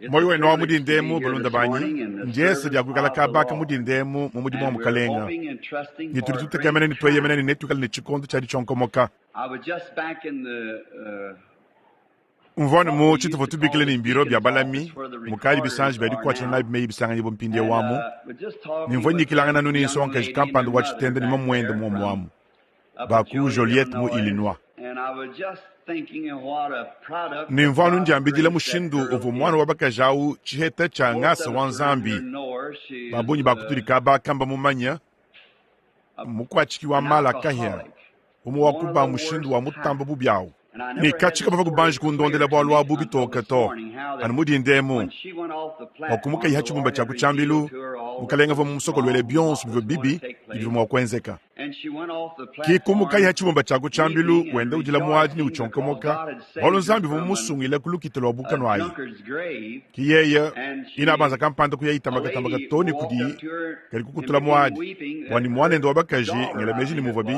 Moyo weno mudindemu bulunda banyi njese diagukala kabaka mudindemu mumudimo mukalenga nituri kemene nitwaye mene netukal ne chikondo chadi chonkomoka mvona mu chitu fotu bikile ni mbiro bya balami mukali bisanji badi kwa chana meyi bisanga yibo mpinde wamu ni mvoni kilanga nanu ni sonka kampando watch tende ni momwende mu mwamu baku Joliette mu Illinois ni mvano njambidile mushindu uvu mwana wabaka jau chiheta cha ngasa wanzambi babunyi bakuturi kaba kamba mumanya mukwachiki wa mala kahia wakuba mushindu wa mutamba bubyao ni kachika bava kubanji kundondela bwalwa bubi tokato anumudi ndemu wakumuka yihachi mumba chaku chambilu mukalenga vo musoko lwele bionsu bivo bibi bivo mwakwenzeka kikumuka yihachi mumba chaku chambilu wende ujila muadi ni uchonkomoka walo nzambi vo musungile kulukitelo wabuka nwai kiyeye inabanza kampanda kuya itamaka toni kudi kari kukutula muadi wani mwane ndo wabakaji ngele meji ni muvabi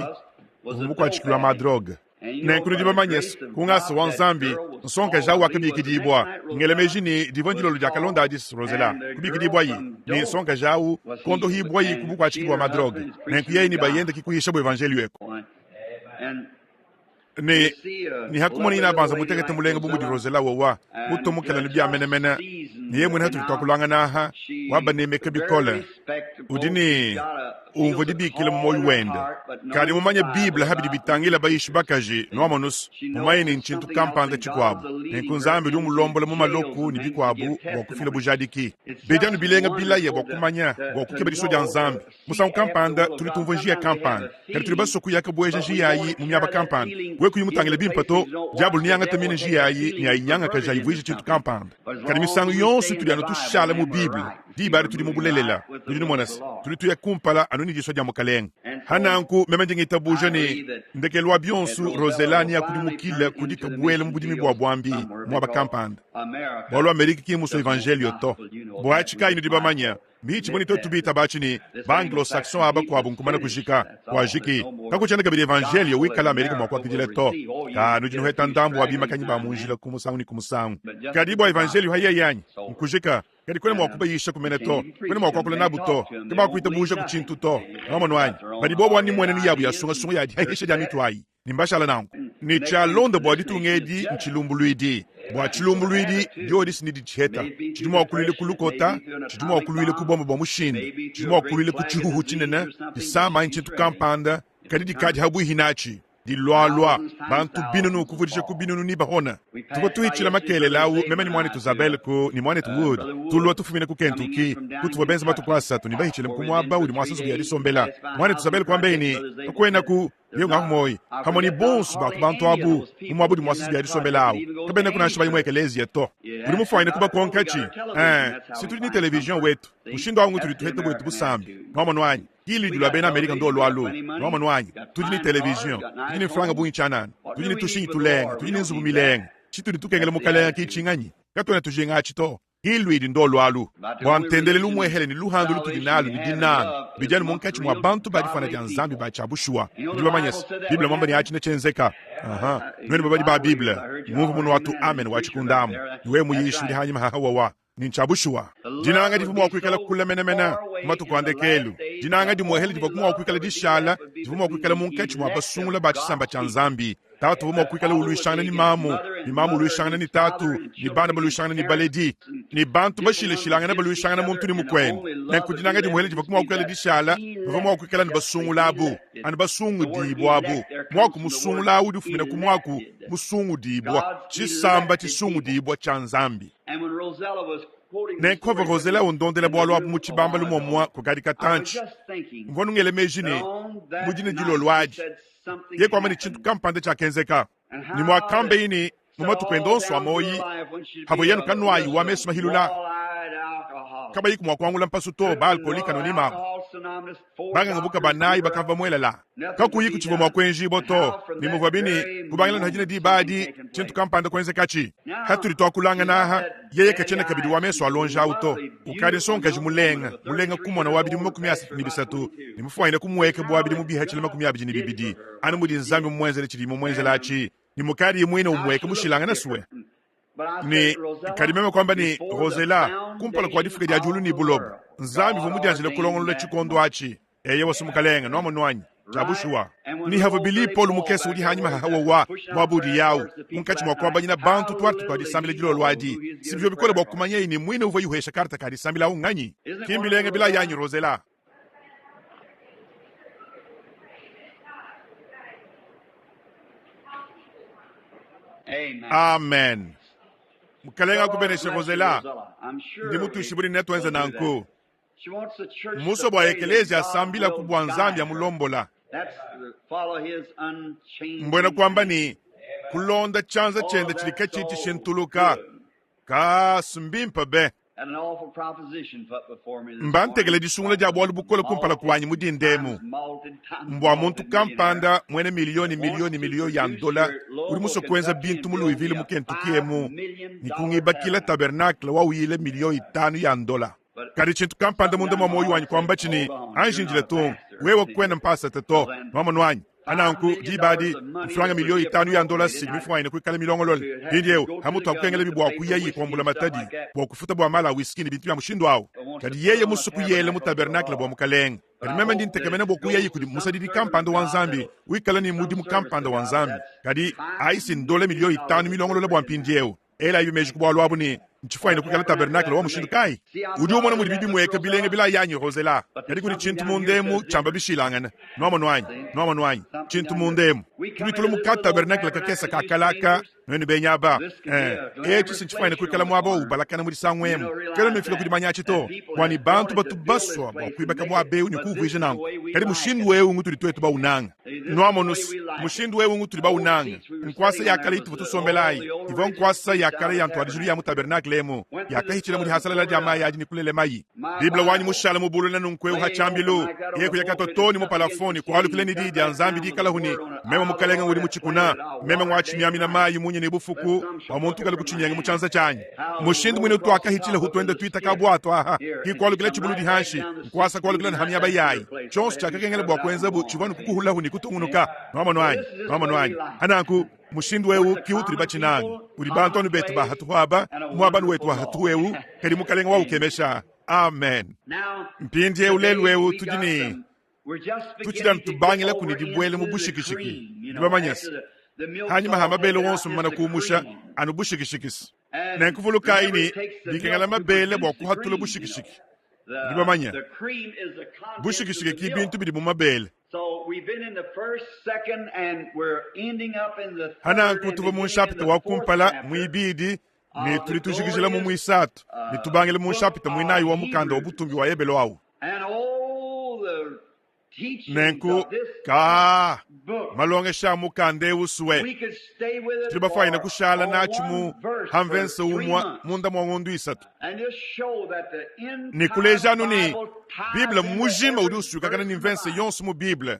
uvumuka chikula madroga nenkuru diba manyes kungasa wanzambi nsonka ja wakabi kidibwa ngele mejini divonjilo lya kalonda adis Rosela kubi kidibwa yi ni nsonka jau kondo hibwa yi kubukwa chikibwa madroga nenkuye ni bayende kikuhisha bo evangelio eko ni hakumoni ina banza mutekete mulenga bumu di Rosela wawa mutomukela libya menemena ni yemwe hatu twakulanga naha waba ne mekabi kola udini umvodi bikile moyo wenda kali mumanya Biblia habidi bitangila bayishibakaje no amonus mumayini nchintu kampanda chikwabu enkunzambi lumulombo mu maloku ni bikwabu wakufila bujadiki bejanu bilenga bilaye wakumanya wakukeba disoja nzambi musa kampanda tulitumvonjia kampanda kali tulibaso kuyaka bweje jiyayi mumyaba kampanda weku yimutangile bimpato jabul niyanga tamine jiyayi ni ayinyanga kaja yivuje chintu kampanda kali misangu yonsu tuliano tushala mu Biblia di bari tuli mubulelela tuli monas tuli tuya kumpala anuni disoja mukalenga hananku memenjingi tabuja ni ndekelwa bionsu Roselani ya kudi mukile kudi kabwele mbudi mibwa bwambi mwaba kampanda bolo Amerika ki muso evangelio to boachika inu dibamanya michi bonito tubita bachini banglo-saxon aba kwa bunkumana kushika kwa jiki kakuchana kabiri evangelio wikala Amerika mwakwa kijile to ka nujinu heta ndambu wabima kanyiba munjila kumusangu ni kumusangu kadibo evangelio haya yanyi mkushika kadi kwene mwakuba yisha kumeneto kwene mwakwa nabuto kaba kuita buja kuchintu to ngamo nwanyi badi bobo ni mwene ni yabu ya sunga ya hesha jamitu ai nimbashala nangu ni chalonda bwadi tungedi nchilumbuluidi bwa chilumbuluidi diodis ni dicheta chiduma wakulile kulukota chiduma wakulile kubomba bwa mushinda chiduma wakulile kuchihuhu chinena disama inchintu kampanda kadi dikadi habu hinachi di lwa bantu binunu kuvudisha kubinunu ni bahona tuko tuichila makele lawu meme ni mwane tuzabel ko ni mwane tuwood tulwa tufumine ku Kentucky kutuwa benza batu kwa satu ni bahichile mkumwaba udi mwasasu kuyadi sombela mwane tuzabel kwa mbeni kwena ku yo ngamoi hamoni bonsu ba kubantu abu umwabu di mwasasu kuyadi sombela awu kabene kuna shiba yimwe ekelezi yeto uri mufaine kuba konkachi situli ni television wetu ushindo wangu tulituhete wetu busambi ngamo nwanyi hili dula bena Amerika ndo lwalu ngamo nwanyi tujini television tujini franga bunyi chanan tujini tushinyi tulenga tujini nzubu milenga chituli tukengele mukalenga kichinganyi katona tujenga chito hili ndo lwalu wamtendele lumwehele ni luhandu lutudinalu ni dinanu bijani munkachi mwa bantu badifana janzambi bachabushua ndilo manyes Biblia mwamba ni achine chenzeka nwene babadi ba Biblia mungu munu watu amen wachikundamu niwe muyishu ndi hanyima hahawawa ninchabushua jinanga difumu wakwikala kukula menemena matu kwande kelu jinanga di mwehele difumu wakwikala dishala difumu wakwikala munkachi mwa basungula bachisamba chanzambi tatu vumu wakwikala uluishana ni mamu uluishana ni tatu ni bana baluishana ni baledi ni bantu bashile shilanga na baluishana na muntu ni mukweni nenku jinanga di mwehele difumu wakwikala dishala difumu wakwikala ni basungula abu ani basungu dibu abu mwaku musungula awu difumina kumwaku musungu dibu chisamba chisungu dibu chanzambi nenkova Rosela undondela bwalo abu muchibamba lumomwa kukadi katanchi mvonu ngele mejini mujine jilo lwaji ye kwa mani chintu kampande cha kenzeka ni mwakambe ini mumatu kwendonso amoyi habo yenu kanuayi wamesuma hilula kaba yiku mwakwangula mpasuto ba alkolika nonima banga ngabuka banayi bakava mwelela kaku yiku chivo mwakwenji boto ni muvabini kubangila nhajine di badi chintu kampande kwenze kachi haturi tokulanga naha yeye kachene kabidi wameso alonja auto ukari sonka jimulenga kumona wabidi mukumi ni bisatu ni mfuaine kumweke bwabidi mubihachile makumi abidi ni bibidi anu mudi nzambi mwenzele chidi mwenzele achi ni mukari mwene umweke mushilanga naswe ni kadimeme kwamba ni Rosela kumpala kwa difika dia julu ni bulob nzambi vumudi anjile kulongolo le chikondo achi eye wasumukalenga no monwanyi jabushwa ni have believe Paul mukesi udi hanyima hawa wa mwabudi yao munkachi mwakwamba nyina bantu twartu kwa disambile jilo lwadi sivyo bikole bokumanye ni mwine uva yuhesha karta ka disambila unganyi kimbilenge bila yanyi Rosela. Amen. Mukalenga kubeneshe Rosela ndi mutu shiburi netu enze nanku muso bwa ekelezia sambila kubwa nzambi ya mulombola mbwena kwamba ni kulonda chanza chende chilike chichi shintuluka ka sumbimpa be mbantegele disungule ja bwalu bukole kumpala kuwanyi mudi ndemu mbwa muntu kampanda mwene milioni ya dola uri muso kwenza bintu mulu ivili mukentukiemu nikungiba kila tabernacle wa uile $5 ya dola kadi chintu kampanda munde mwa moyu wanyi kwamba chini anjinjile tu wewe kwena mpasa teto mama nwanyi ananku jibadi mfranga $5 ya dola signifu waine kuikale milongo lole hindiyo hamutu hakukengele bibwa kuyayi kwa mbula matadi bwa kufuta bwa mala wiskini bintu ya mshindu wao kadi yeye musu kuyele mu tabernacle bwa mukalenga kadi meme ndi ntekemene bwa kuyayi kudi musadidi kampanda wanzambi uikala ni mudi mukampanda wanzambi kadi aisi $5 milongo lole bwa mpindiyo ela yumeji kubwa lwabu ni nchifaine kukala tabernacle wa mushindu kai udi umona mudi bibi mweke bilenge bila yanyi Rosela kadi kudi chintu mundemu chamba bishilangana noma nwanyi chintu mundemu kudi tulu muka tabernacle kakesa kakalaka nweni benyaba chisi nchifaine kukala mwabo ubalakana mudi sangwemu kele nufila kudi manyachi to kwani bantu batu baswa bwa kuibaka mwabeu ni kuvuije nangu kadi mushindu wewe ngutuli tuwe tuba unanga nwamonus mushindu wewe ngutuli ba unanga nkwasa yakala itu butu sombelai ivo nkwasa yakala yantu adijuru ya mu tabernacle lemo yakahichira muri hasala la jamaa yaji nikulele mayi bibla wanyi mushala mubulu na nunkwe uhachambilu yeku yakatotoni mu palafoni kwa halu kuleni didi anzambi di kala huni mema mukalenga uri muchikuna mema mwachi miami na mayi munye ne bufuku wa muntu kala kuchinyanga muchanza chanyi mushindu mwine tu akahichila hutwende tuita kabwato aha ki kwa halu kule chibulu di hanshi kwasa kwa halu kule na hamia bayayi chonsu chakakengele bwa kwenza bu chivanu kukuhula huni kutungunuka mama nwanyi hananku mushindu wewu kiutri bachinanga uri bantonu betu ba hatuhaba mwabanu wetu wa hatuwewu kadi mukalenga wa ukemesha amen mpindi yewu lelu wewu tujini tuchidan tubangile kuni dibwele mubushikishiki dibamanyasi hanyuma hamabele wonsu mana kumusha anu bushikishikis nenkuvulu kaini dikengala mabele bwa kuhatule bushikishiki dibamanya bushikishiki kibintu bidi mumabele So we've been in the first, second, and we're ending up in the third. Hana kutuba munshapita wa kumpala muibidi ni tulitushikishila mu muisatu ni tubangile munshapita muinayi wa mukanda obutumbi wa yebelo wawu And all the teachings nenku of this ka book, malonge sha mukande uswe we could stay with it tuliba faina kushala nachi mu one verse hamvense for 3 umwa months munda mwa ngondu isatu and just show that the ni entire kulejanu ni Bible ties Biblia into mujima every udusu kakana verse ni of the mvense Bible. yonsu mu Biblia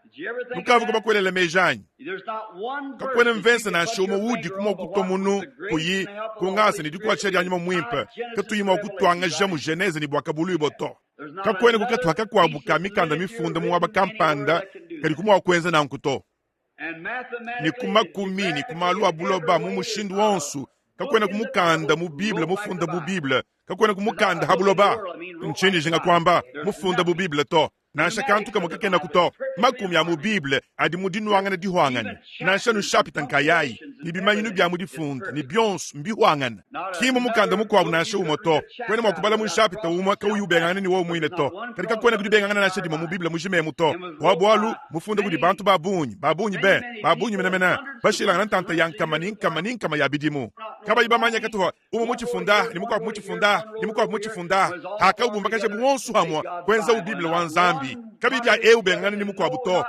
Did you ever think nukavu of kuba that? kwelele mejanyi There's not one verse kakwene that you mvense can na put shomo your wudi finger kuma on, but what kutomunu was the grace kuyi and the help of the kungase Holy ni dikwa Spirit cheja nyuma in mwimpe Genesis katu to yima Revelation, kutwanga right? jamu geneze ni bwakabulu iboto There's not kakwene another kukatu haka kwa piece buka of mikanda literature mifunda written muwaba anywhere kampanda that can do kali that. kuma wakwenze na nkuto And ni mathematically, kuma and kumini geographically, kumalu abuloba every mu way mushindu is wonsu kakwene kumukanda mu Biblia mufunda mu Biblia kakwene kumukanda habuloba nchini jinga kwamba mufunda mu Biblia to nasha kantu kama kakenda kuto makumi ya mu Biblia adi mudinu wangana di huangani nasha nushapita nkayayi ni bimanyinu bya mudi funda ni byonsu mbi huangana kimu mukanda mukwabu nasha umoto kwene mwakubala munshapita umwa ka uyubengana ni wo mwine to kadika kwene kudi bengana nasha dima mu Biblia mujime muto wabwalu mufunda kudi bantu babunyi be babunyi menemena bashila nantanta yankama ya bidimu kaba ibamanya katuwa umu muchifunda ni mukwabu muchifunda haka ubumba kashe buwonsu hamwa kwenza u Biblia wanzambi kabibya eubengana ni mukwabu to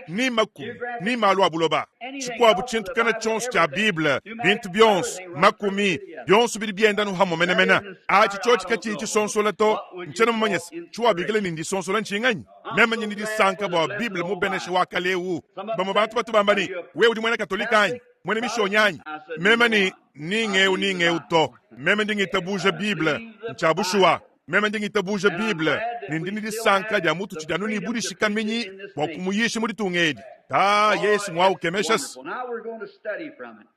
ni makumi ni malu abuloba chikwabu chintu kana chonsu cha Biblia bintu byonsu makumi byonsu bili byendanu hamo menemena achi chochi kachichi sonsola to nchena mumanyesi chuwa bigile nindi sonsola nchinganyi memanya nindi sanka bwa Biblia mubeneshe wakalewu bama bantu batu bambani wewe di mwene katolika anyi mwene mishonyanyi mema ni ningeu to mema ndingita buja Biblia nchabushua mema ndingita buja Biblia nindini di sanka dia mutu chidanu ni budi shikamenyi wakumuyishi muri tungedi ta yesu mwa ukemeshas. Now we're going to study from it.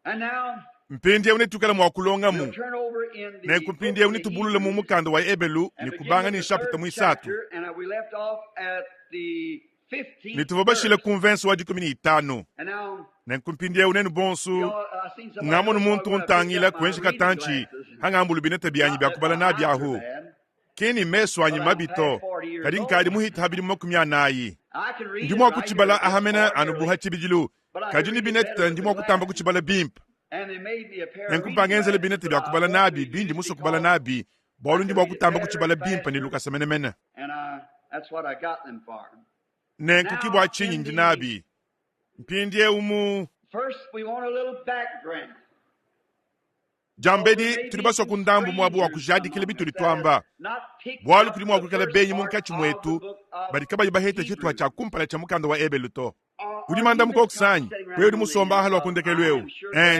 And now mpindi ewu netukala mwakulonga we'll mu turn over in the na kumpindi ewu nitubulule mu mukanda wa Ebelu and ni kubanga ni beginning of the shapita third mu isatu chapter, and we left off at the 15th nituvobashile verse. kunvensi wa 15 And now na kumpindi ewu nenu bonsu I seen somebody ngamo else numuntu while I picked untangila up my kwenshi reading katanchi glasses. hangambulu binete byanyi Not byakubala that my na eyes are byahu bad. kini meso anyi mabito kadi nkadi muhita habiri makumyanayi I can read it ndimo right kuchibala here, ahamena ordinarily, anubuha chibijilu but I kadi can ni read it binete better ndimo with kutamba glasses. kuchibala bimp And they made me a pair of nenkupangenzele reading binete glasses, but I byakubala won't nabi read bindi it muso kubala because- nabi bolu ndimo kutamba kuchibala bimp ni luka semenemene and that's what I got them for. nenkukibwa chinyi ndi nabi mpindi ewumu First, we want a little background. jambedi tulibaswa kundambu mwabu wa kujadikile bituli twamba bwalu kuli mwakukala benyi munkachi mwetu bali kaba baheta chitwa cha kumpala cha mukanda wa Ebelu to ulimanda mukokusanyi wewe uli musomba ahalo wakundekelwewu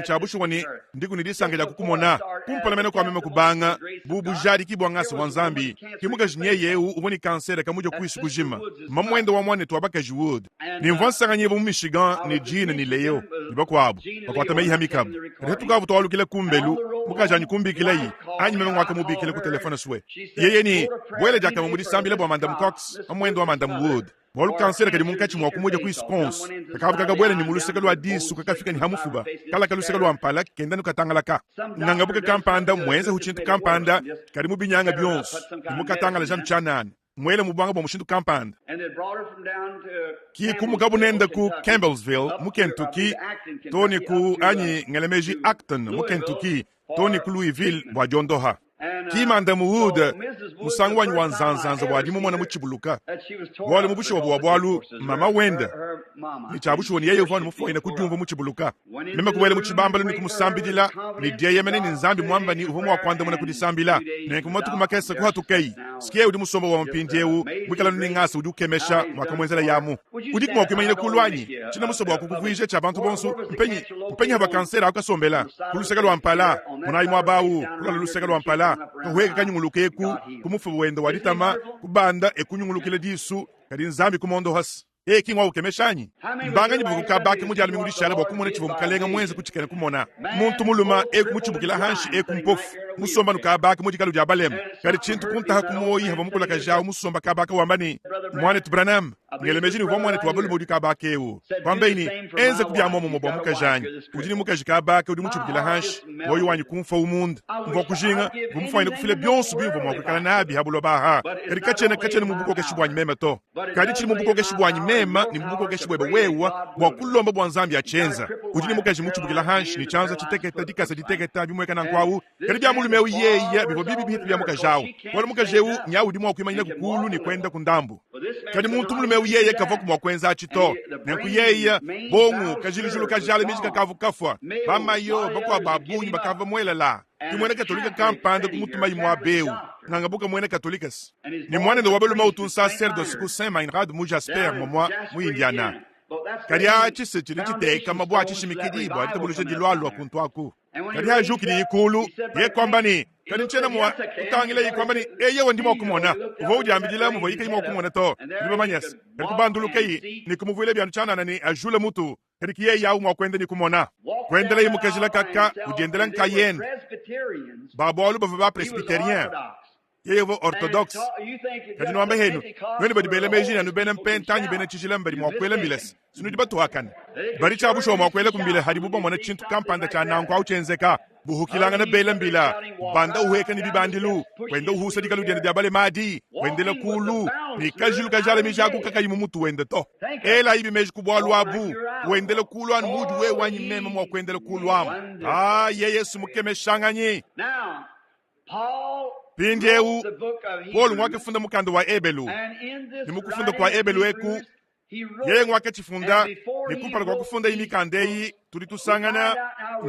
chabushwani ndiku nidisanga ja kukumona kumpala mene kwa meme kubanga bubu jadi kibwa ngasi wanzambi kimuka jinye yewu uboni kansera kamuja kuishi kujima mamwendo wa mwane tuwabaka jiwood ni mvansanga nyebo mu Michigan ni jine ni leo nibakwabu bakwatame ihamikabu retukavu twalu kumbelu muka janyi kumbikile yi anyi meme mwaka mubikile ku telefona suwe yeye ni bwele jaka mumudi sambile bwa mandam Cox mamwendo wa mandam Wood bolu kansera kadi munkachi mwa kumoja ku Wisconsin kakabu kagabwele ni muluseka lwa disu kakafika ni hamufuba kala kaluseka lwa mpala kendanu katangala nangabuka kampanda mwenze huchintu kampanda kadi mubinyanga byonsu mukatangala jam chanan mwele mubanga bwa mushintu kampanda ki kumugabu nenda ku Campbellsville mu Kentucky toni ku anyi ngelemeji Acton mu Kentucky toni ku Louisville bwa jondoha kimanda muwuda musangwanyi wanzanzanza bwadimu mwana muchibuluka bwale mubusho bwa bwalu mama wenda ni chabusho ni yeye vani mufoina kujumva muchibuluka mema kubele muchibambalo ni kumusambidila ni dia yemene ni nzambi mwamba ni uvumu wa kwanda mwana kudisambila ni kumatu kumakesa kwa tukai sikie udi musomba wa mpinjewu mwikala ni ngasa udi ukemesha mwaka mwenzela yamu udi kuma ukimanyile kulwanyi china musoba wa kukuvuishe chabantu bonsu mpenyi haba kansera akasombela kuluseka lwa mpala munayi mwabawu kula luseka lwa mpala kuhweka kanyungulukeku kumufu wenda waditama kubanda ekunyungulukile disu kadi nzambi kumondo hasi kingwa ukemeshanyi mbanga nyibuku kabaki mujali mingudishale bwa kumone chivu mkalenga mwenze kuchikene kumona muntu muluma muchibukila hanshi mpofu musomba nukabaki mujikalu jabalem kadi chintu kuntaha kumoyi hava mukula kajao musomba kabaka wambani mwane tubranam ngelemejini uva mwane tuwabulu mudi kabake ewu wambeini enze kubya momo mobwa mukajanyi ujini mukajikabake udi muchibukila hanshi woyi wanyi kumfa umunda mva kujinga vumufaine kufile byonsu bimvo mwakukala nabi habulo baha kadi kachene mubuko keshibwanyi meme to kadi chili mubuko keshibwanyi mema ni mubuko keshibwebe wewa bwa kulomba bwa nzambi achenza ujini mukaji muchibukila hanshi ni chanza chiteketa dikasa diteketa bimweka na nkwawu kadi bya mulumewu yeya bivo bibi bihitu bya mukajawu wala mukajewu nyawu di mwakuyimanyina kukulu ni kwenda kundambu kadi muntu mulumewu yeya kava kumwakwenza achito nenku yeya bongu kajilijulu kajale mijika kavu kafwa bamayo bakwa babunyi bakava mwelela kimwene katolika kampanda kumutuma yimwa bewu ngangabuka mwene katolikas ni mwane ndo wabelu mautu sacerdoce ku Saint Meinrad mu Jasper momwa mu Indiana kadi achise chili chiteka mabwa achishimikidi bwa litabuluje dilwalwa kuntwaku kadi hajuki ni ikulu ye kwambani kadi nchena mwa utangile yi kwambani eye wandimo kumona uvo ujambidila muvo yika yimo kumona to niba manyas kadi kubanduluke yi ni kumuvuile bya nchana ni ajule mutu kadi kiye yawu mwa kwende ni kumona kwendela yi mukajila kaka ujendela nkayen babolu bava presbyterien yevo orthodox kadi no ambe henu weni badi bele mejina no bene pentanyi bene chichila mbadi mwakwele mbiles sinu dibatu hakan bari chabu sho mwakwele kumbile hadibu bo mona chintu kampanda cha nanko au chenzeka buhukilanga na bele mbila banda uheka ni bibandilu wenda uhusa dikalu dene diabale madi wendela kulu ni kajilu kajale mijaku kakayimu mutu wende to ela ibi meji kubwalu abu wendela kulu an mudu we wanyi mema mwakwendela kulu amu yeye sumukeme shanganyi pinjewu Paul mwake funda mukando wa Ebelu ni mukufunda kwa Ebelu eku yeye mwake chifunda ni kupala kwa kufunda imikandeyi tulitusangana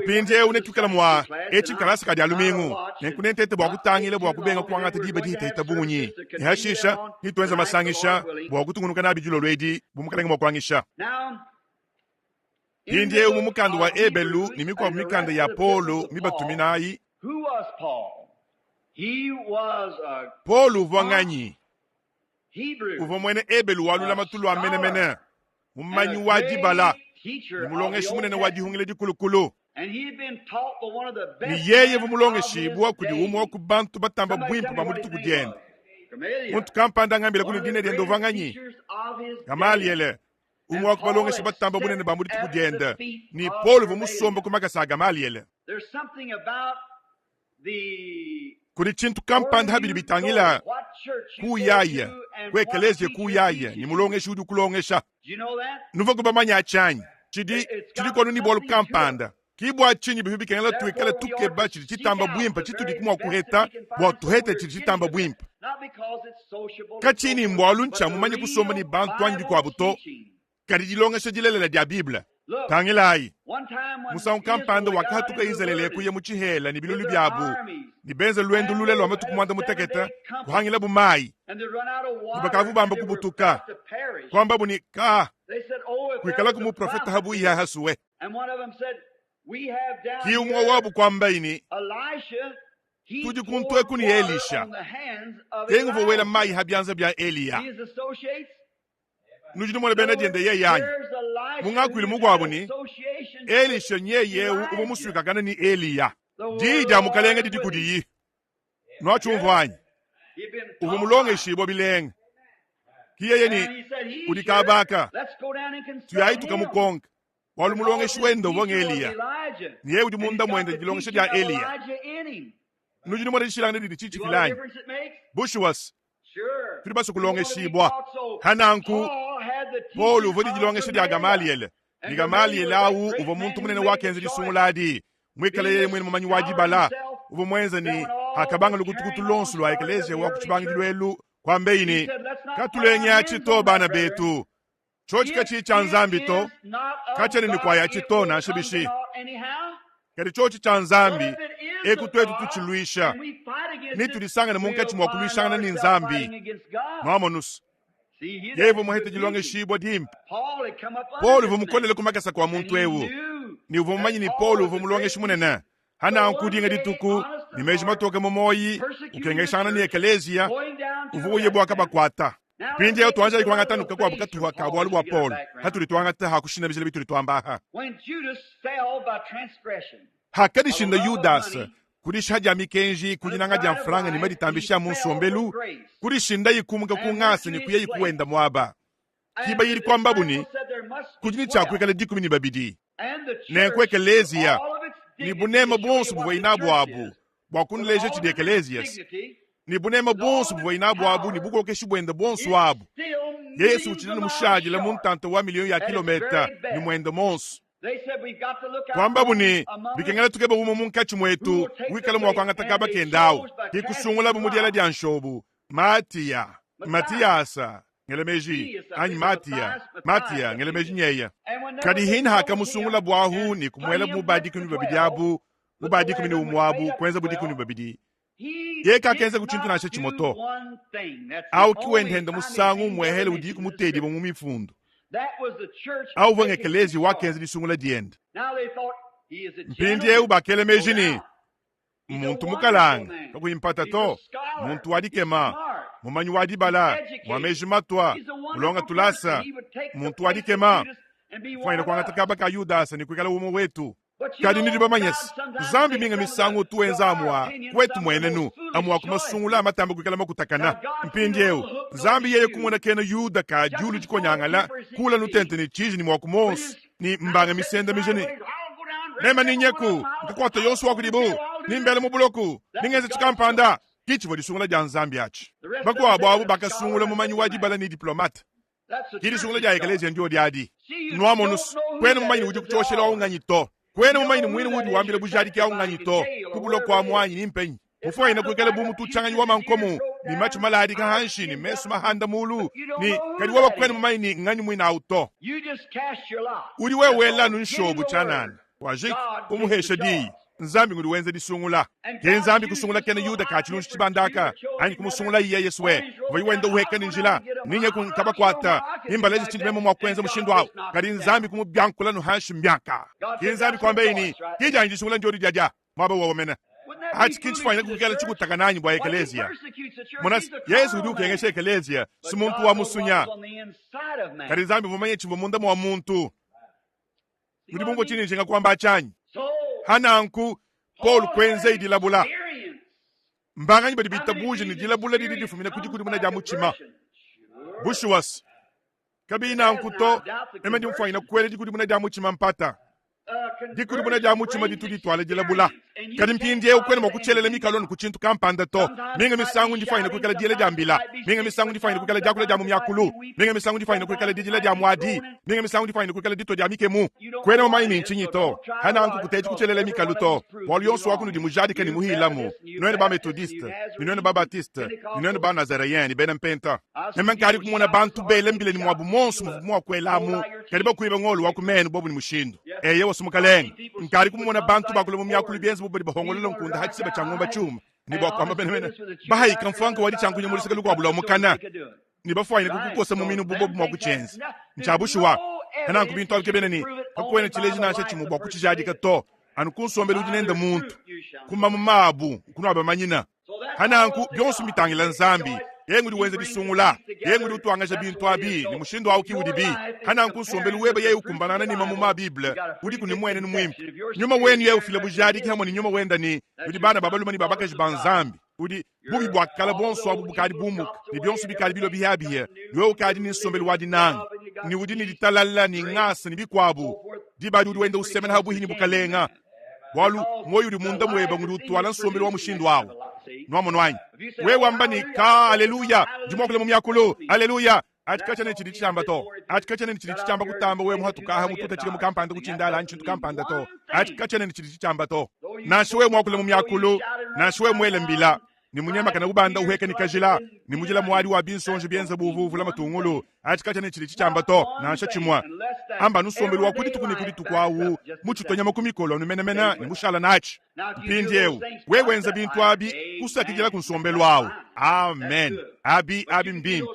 pinjewu netukala mwa echi kalasa kadi alumingu nenkunentete bwa kutangile bwa kubenga kuangata diba dihita hitabunyi ihashisha nituenza masangisha bwa kutungunuka na bijulo lwedi bumukalenga mwa kuangisha pinjewu mumukando wa Ebelu ni mikwa mumikanda ya Paulo mibatuminayi Paul uvanganyi uvo mwene Ebelu walula matulu amenemene mumanyi wadibala nimulongeshi munene wadihungile dikulukulu And he had been taught by one of the best. Ni yeye vumulongeshibwa kudi umwe ku bantu batamba bwimpa bamudi tukugenda. Muntu kampanda ngambira kuni dine dendo vanganyi. Gamaliel. Umwe kubalongesha batamba bunene bamudi tukugenda. Ni Paul vumusomba kumakasa Gamaliel. There's something about the kuri chintu kampanda habiri bitangila kuyaya kwekeleze kuyaya ni mulongesha udi kulongesha. Nuva kubamanya achanyi chidi kono ni bolu kampanda kibwa chinyi bibi kengela tuikala tukeba chidi chitamba bwimpa chitudi kumwa kuheta bwa tuheta chidi chitamba bwimpa kachini mbwalu ncha mumanye kusoma ni bantu anji kwa buto kadi jilongesha jilelela dia Biblia tangila hai musa unkampanda wakatuka Israeli kuye muchihela ni bilulu byabu ni benze lwendo lulelo amatukumwanda muteketa kuhangila bumai nibakavu bamba kubutuka kwamba bunika kuikala kumu profeta habu iya hasuwe kiumwa wabu kwamba ini tuji kuntwe kuni Elisha kengu vowela mai habyanza bya Elia nujinu mwale bena jende ye yanyi munga kwili mugwabu ni Elisha nye ye ubo musuika gana ni Elia jija mukalenge didi yi nwachu mvanyi ubo mulonge shibo bilenge kiye ni udikabaka tuyayi tukamukonga walu mulonge shwendo vonge Elia niye udi munda mwende jilonge shdia Elia nujinu mwale shilanga didi chichi kilanyi Bushuwas Filibasu kulonge shibwa hananku Paul uvodi jilonge shdia Gamaliel ni Gamaliel awu uvo muntu munene wakenzi disunguladi mwikale yeye mwene mamanyi wajibala uvo mwenze ni hakabanga lukutukutu lonsu lwa ekeleze wakuchibangi dilwelu kwa mbeini katulenya chito bana betu chochi kachi chanzambi to kachani ni kwa ya chito na shibishi kati chochi chanzambi ekutwetu tuchiluisha nitu disanga na munkachi mwakulisha na ni nzambi mwamonus yevo mwahete jilonge shibwa dimp Paul uvo mukolele kumakasa kwa muntu ewu ni uvo mmanyi ni Paul uvo mulonge shimunena hana ankudinga dituku ni meji matoke momoyi ukengeshana ni ekelezia uvo uyebwa kabakwata pindi yao tuanja ikuwanga tanuka kwa bukatu wakabu wa Paul hatu lituwanga ta hakushina bizile bitu lituambaha hakadi shinda Yudas kurisha jami kenji kujinanga jamfranga ni meditambisha munsombelu kurishinda yikumuka kungase ni kuye yikuwenda mwaba kiba yiri kwa mbabuni kujini chakwekale dikumi ni babidi nenkweke lezia ni bunema bonsu buwa inabu abu wakunleje chidi ekelesias ni bunema bonsu buwa inabu abu ni buko keshibwenda bonsu abu Yesu uchilini mushaji la muntante wa milioni ya kilometa ni mwende monsu kwamba buni bikengela tukeba bumo munkachi mwetu wikala mwakwanga takaba kendao kikusungula bumudiala dianshobu Matiyasa ngelemeji anyi Matiya ngelemeji nyeya kadi hina haka musungula bwahu ni kumwela mubadiki ni babidiabu mubadiki ni umwabu kwenza budiki ni babidi yeka kenza kuchintu na chimoto au kiwendenda musangu mwehele udiki mutedi bomu mifundu au vonge kelezi wakenzi disungula dienda mpindi eu bakele mejini muntu mukalanga kakuimpata to muntu wadikema mumanyi wadibala mwameji matwa mulonga tulasa muntu wadikema fwaina kwanga takaba ka Yudas ni kwikala umo wetu kadi nidi bamanyesi zambi minga misangu tuenza amwa kwetu mwenenu amwa kumasungula matamba kwikala makutakana mpindi eu zambi yeye kumuna kena Yuda ka julu chikonyangala kula nutente ni chizi ni mwakumos ni mbanga misenda mijeni nema ninyeku nkakwata yosu wakudibu nimbele mubuloku ningeze chikampanda kichi wadisungula jan zambi achi bakwa abu bakasungula mumanyi wajibala ni diplomata kiri sungula ja ekelezi ndio diadi nwamonus kwenu mumanyi uji kuchoshela unganyito kwenu mumanyi mwini wudi wambile bujadi kia unganyito kubulo kwa mwanyi nimpenyi mufua ina kwekele bumu tuchanganyi wa mankomu ni machu maladi kahanshi ni mesu mahanda mulu ni kadi wawa kwenu mumanyi ni nganyi mwina auto udi wewela nunshobu chanana wajik umuhesha dii nzambi ngudi wenze disungula nzambi kusungula kene Yuda kachilunshi chibandaka anyi kumusungula iye Yeswe vai wenda uheka ninjila ninye kunkaba kwata nimbalezi chindimemo mwakwenze mushindu hao kadi nzambi kumubyankula nuhanshi mbyaka nzambi kwa mbeini kija njisungula njori jaja mwaba wawamena hachi kinchi fanyina kukela chikutaka nanyi bwa ekelezia munas Yesu udu kengesha ekelezia simuntu wa musunya kadi nzambi vumanye chivumunda mwa muntu udi mungu chini njinga kwamba achanyi hananku Paul kwenze idilabula mbanga nyibadi bitabuje ni dilabula didi difumina kujikudi muna jamu chima bushuwas kabina nkuto emendi mfanya kwele dikudi muna jamu chima mpata dikudi muna jamu chima ditudi twale dilabula kadi mpindie ukwene mokuchelele mikaloni kuchintu kampanda to minga misangu ndifanya kukala diele jambila minga misangu ndifanya kukala jakula jamu myakulu minga misangu ndifanya kukala dijile jamu adi minga misangu ndifanya kukala dito jamikemu kwene mama imi nchinyi to hana anku kuteji kuchelele mikalu to wali yonsu wakunu di mujadi kani muhilamu noene ba metodiste noene ba batiste noene ba nazarayen bena mpenta nemen kari kumona bantu bele mbile ni mwabu monsu mwa kwelamu kadi ba kuiba ngolu wakumenu bobu ni mushindu eye wasumukaleng nkari kumona bantu bakule mu myakulu bienzi bodi bahongolelo nkunda hakise bachangomba chuma ni bako amabene bahayi kamfanka wadi chankunya mulisika lukwa bula mukana ni bafwanya kukukosa muminu bubobu mwakuchenzi nchabushuwa hana nkubintu abikebene ni akwene chileji nashe chimu bakuchijadi kato anukunsombele ujinenda muntu kuma mabu kuno abamanyina hana nku byonsu mitangila nzambi yengu diwenze disungula yengu dutwangaje bintu abi ni mushindo au kiwudi bi hana nku sombele webe ye ukumbanana ni mamu bible udi kuni mwene ni mwimpi nyuma wenu ye ufile bujadi ki hamoni nyuma wenda ni udi bana babaluma ni babaka jibanzambi udi bubi bwakala bonso abu bukadi bumuk ni byonsu bikadi bilo bihabi ye ni wewe ukadi ni sombele wadi nang ni udi ni ditalala ni ngasa ni bikwabu di badi udi wenda usemena habu hini bukalenga walu moyo udi munda mweba ngudu tuwala sombele wa mushindo wawo nwamo nwanyi wewe ambani ka haleluya jumokule mumyakulu haleluya atikacha ne chidi chamba to atikacha ne chidi chamba kutamba we muhatu ka hamu tuta chike mukampanda kuchindala nchintu kampanda to atikacha ne chidi chamba to nashwe mwakule mumyakulu nashwe mwele mbila ni munyema kana kubanda uheke ni kajila ni mujila mwadi wa binsonje bienza buvuvu la matungulu atikacha ne chidi chamba to nasha chimwa amba nusombeli wa kudi tukuni kudi tukwawu muchutonya makumikolo numenemena ni mushala nachi mpindiewu wewenza bintu abi kusakijila kunsombeli wawu amen abi mbimpi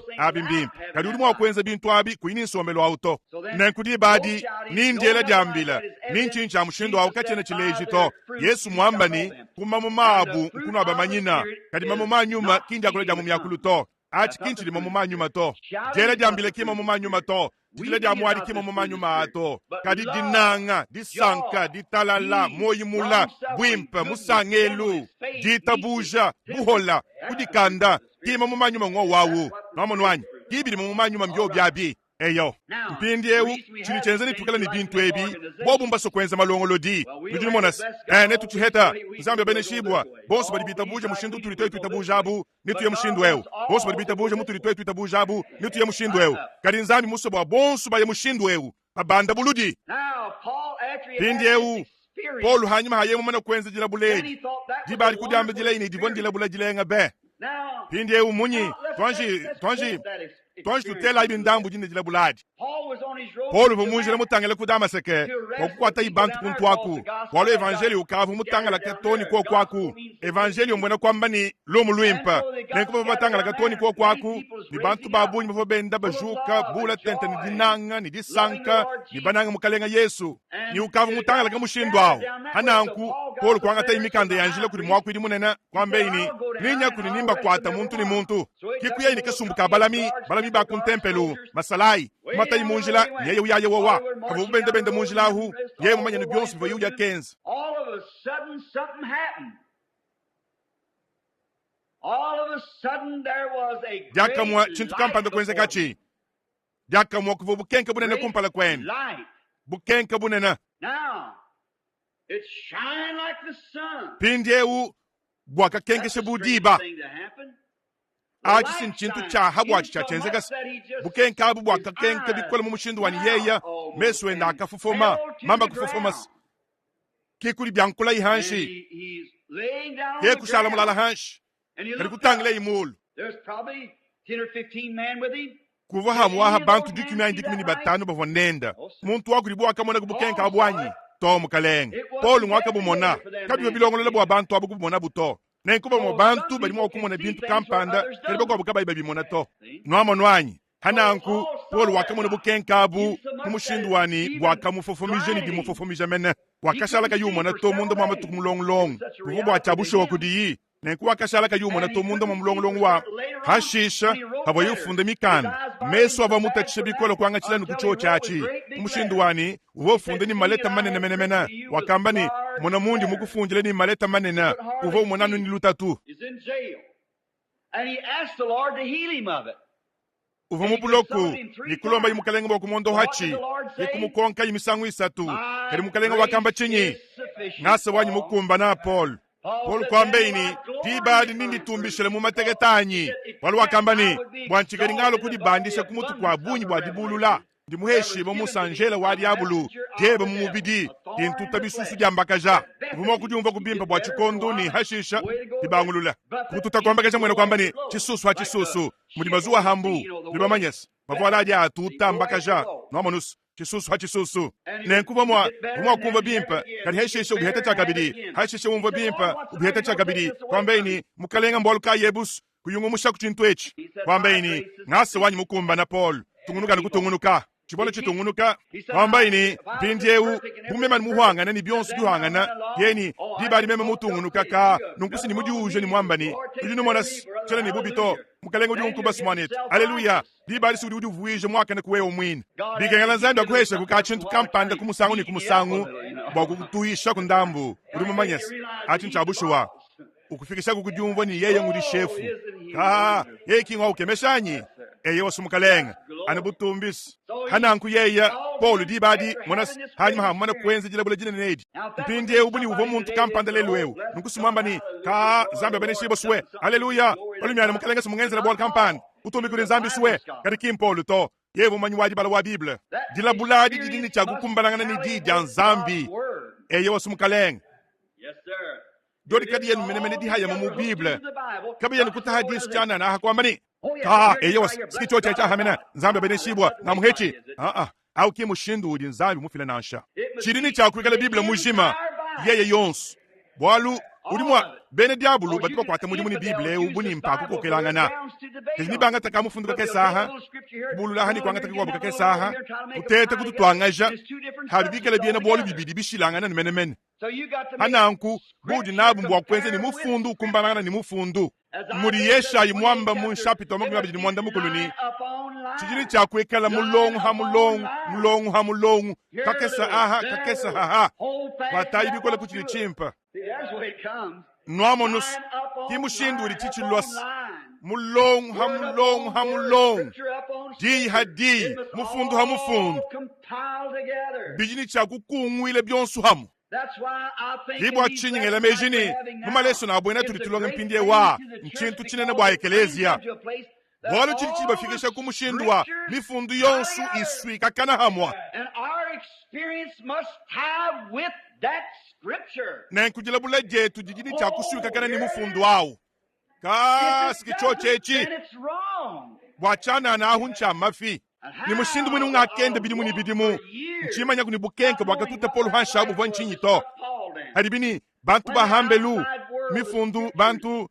kadi uli mwakwenza bintu abi kuini nsombeli wawu to nenkudi badi nindiela jambila ninchincha mushindo wawu kachene chileji to yesu mwambani kumamu mabu nkunu abamanyina kadi mamu manyuma kinja kule jamu myakulu to achi kinchili mamu manyuma to jele jambile kima mamu manyuma to dile jamwadi kima mamu manyuma ato kadi dinanga disanka ditalala moyimula bwimpa musangelu ditabuja buhola kudikanda kima mamu manyuma ngo wawu namonwanyi kibiri mamu manyuma mbyo byabi eyo mpindi ewu chini chenzeni tukala ni bintu ebi bobu mbaso kwenza malongolodi nujuni monas netu chuheta nzambe bene shibwa bonsu badi bitabuja mushindu tulitoe tuitabuja abu nitu ya mushindu ewu bonsu badi bitabuja mutulitoe tuitabuja abu nitu ya mushindu ewu kadi nzambi musobwa bonsu baya mushindu ewu abanda buludi pindi ewu Paul hanyuma hayemu mana kwenza jila buledi dibari kudambe jila ini divon jila bula jila nga be pindi ewu munyi Tonji tutela ibi ndambu jine jila buladi. Paul vumunjile mutangele kudama seke. Wakukwata ibantu kuntuaku. Walo evangeli ukavu mutangala katoni kwa kwaku. Evangeli umwena kwamba ni lomu luimpa. Nenkupa batangala katoni kwa kwaku. Ni bantu babu ni mfabenda bajuka. Bula tente ni dinanga, ni disanka. Ni bananga mukalenga Yesu. Ni ukavu mutangala kamushindu wao. Hananku, Paul kwa ngata imikande ya njile kuri mwaku idi munena. Kwamba ini, ninya kuri nimba kwata muntu ni muntu. Kikuya ini kasumbuka balami ba kuntempelu masalai mata imunjila yeye uyaye wawa kavu bende munjila hu yeye mumanya ni byonse bivo yuya kenz all of a sudden something happened. All of a sudden there was a jakamwa chintu kampanda kwenze kachi jakamwa kuvu bukenka bunene kumpala kwen bukenka bunene now it shine like the sun pindiewu bwaka kenke shebudiba achi chintu cha habu achi cha chenzegas bukenka abu bwaka kenke bikola mumushindu wani yeya meswe na akafufoma mamba kufufomas kikuli byankula ihanshi ye kushala mulala hanshi kali kutangile imulu there's probably 10 or 15 men with him kuva hamwa bantu dikimi batanu bavonenda muntu wakuribu akamona kubukenka abwanyi tomu kaleng Paul mwaka bumona kabi bilongolo lebo abantu abu kubumona buto nenkuba mo bantu bali mo kumona bintu kampanda kalibo kwa bukaba ibabi mona to nwamo nwanyi hananku Paul wakamona bukenka abu kumushindu wani wakamufofomije ni dimufofomije mena wakashala ka yumona to mundo mama tukumlonglong kubo achabusho wakudi nenku wakashala ka yumona to mundo mamlonglong wa hashisha habo yufunde mikana meso ava mutachishe bikola kwanga chilanu kucho chachi kumushindu wani uwo funde ni maleta manene wakambani mwana mundi mukufunjile ni maleta manena uva umonanu ni lutatu He's in jail. And he asked the Lord to heal him of it. uva mupuloku nikulomba imukalenga bwa kumondo hachi ikumukonka imisangu isatu kali mukalenga wakamba chinyi ngase wanyi mukumba na Paul kwambeini tibadi nindi tumbishele mumategetanyi wali wakambani bwanchikeli ngalo kudibandisha kumutu kwa bunyi bwa dibulula ndimuheshi bomusanjela wali abulu tebe mumubidi tintuta bisusu dyambakaja vuma kudyumva kubimba bwa chikondo ni hashisha ibangulula kututa kwambakaja mwene kwambani chisusu ha chisusu mudi mazuwa hambu libamanyesa mavwala adya atuta mbakaja noamonusu chisusu ha chisusu nenkuva mwa kumva bimpa kali hashisha ubiheta chakabidi hashisha umva bimpa ubiheta chakabidi kwambeini mukalenga mbolu ka yebusu kuyungu mushaku chintu echi kwambeini ngase wanyi mukumba na Paul tungunuka nikutungunuka chibolo chitungunuka kwambaini mpindyeu bumemani muhwangana ni byonsu byuhangana yeni dibali meme mutungunuka ka nunkusi ni mudyuje ni mwambani udyunumonas chele ni bubito mukalenga udyunkuba simwanit aleluya dibali si udyuvuije mwakane kuwewo mwini bikengela nzambi akuhesha kuka chintu kampanda kumusangu ni kumusangu bwakutuhisha kundambu ulimumanyesa achintu abushuwa ukufikisha kukudyumva ni yeye ngudi shefu yeye kinga ukemeshanyi eye wasumukalenga anabutumbisi hananku yeya Paul dibadi monas hanyuma hamana kwenze jila bula jina nedi mpindi ubuni uvo muntu kampanda leluwewu nukusumamba ni zambi abene shibo suwe haleluya olumyana mukalenga sumungenze la bwal kampanda utumbi kuri zambi suwe karikim Paul to yevu manyu bala wa Biblia jila buladi didini chagukumbanangana ni didya nzambi eye wasumukalenga. Yes, sir. Dori kadi yenu menemene di haya mu Biblia kabi yenu kuta hadis chana na hakwambani eyos skicho cha hamena nzambe bene shibwa na muhechi au kimushindu udi nzambe mufile nansha chirini cha kwikala Biblia mujima yeye yons bwalu udimwa bene diabulu batiba kwata muni Biblia ubuni mpaku kokelangana kizini banga takamufunduka kesaha bulula hani kwanga takikwabuka kesaha utete kututwangaja habibikala biena bwalu bibidi bishilangana ni menemene hananku budi nabu mbwa kwenze ni mufundu kumbanana ni mufundu muri yesha imwamba munshapito makumi abidi mwanda mukuluni chijini cha kwekala mulongu kakesa haha watayi bikola kuchili chimpa nwamonus kimushindu uli chichilos mulongu di hadi mufundu hamufundu bijini cha kukungwile byonsu hamu Hibwa chinyingela mejini mumaleso na abwena tulitulonga mpindie wa nchintu chinene bwa ekelezia walo chilichili bafikisha kumushindwa mifundu yonsu iswika kana hamwa na nkujila bula jetu jijini cha kuswika kana ni mufundu wao kasi kichochechi bwachana na ahuncha mafi ni mushindu mwini ungakende bidimu nchimanya kuni bukenke wakatuta Paul hanshabu vwa nchinyi to haribini bantu bahambelu mifundu bantu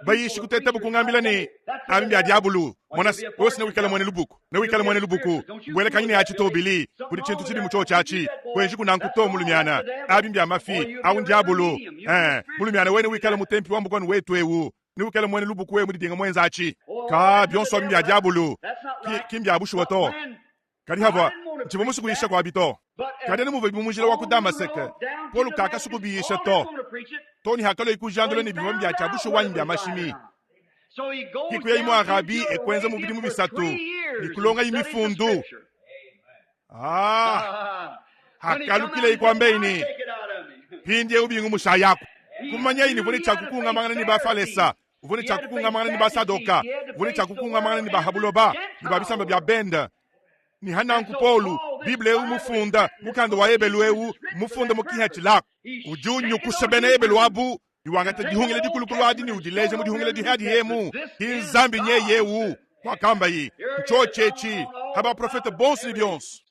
bayishi kuteta bukungambila ni abimbi adiabulu monas osi na wikala mwene lubuku bwele kanyini hachi tobili kudi chintu chidi mucho chachi kwenji kunankuto mulumyana abimbi amafi au ndiabulu mulumyana wene wikala mutempi wambu kwanu wetu ewu ni wikala mwene lubuku we mudidenga mwenza achi ka bionso abimbi adiabulu kimbi abushu wato kadi hava nchibo musu kuyisha kwa bito kadi nimu vebi mumujila waku Damaseke Paul kaka suku biyisha to toni hakalo ikujandolo ni bimwambi achi abushu wanyi amashimi kikuya imu arabi ekwenza mubidi mubisatu nikulonga imifundu hakalukile ikwambeini pindie ubingu mushayaku kumanya ini vuni chakukunga mangana ni bafalesa vuni chakukunga mangana ni basadoka vuni chakukunga mangana ni bahabuloba ni babisamba bya benda ni hananku Paulu Biblia umufunda mukando wa ebelu mufunda mukiha chilako ujunyu kusabene ebelu abu iwangata dihungile dikulukulu adi ni udileje mu dihungile dihadi hemu hinzambi nye yewu kwa kamba yi chochechi haba profeta bonsi ni byonsi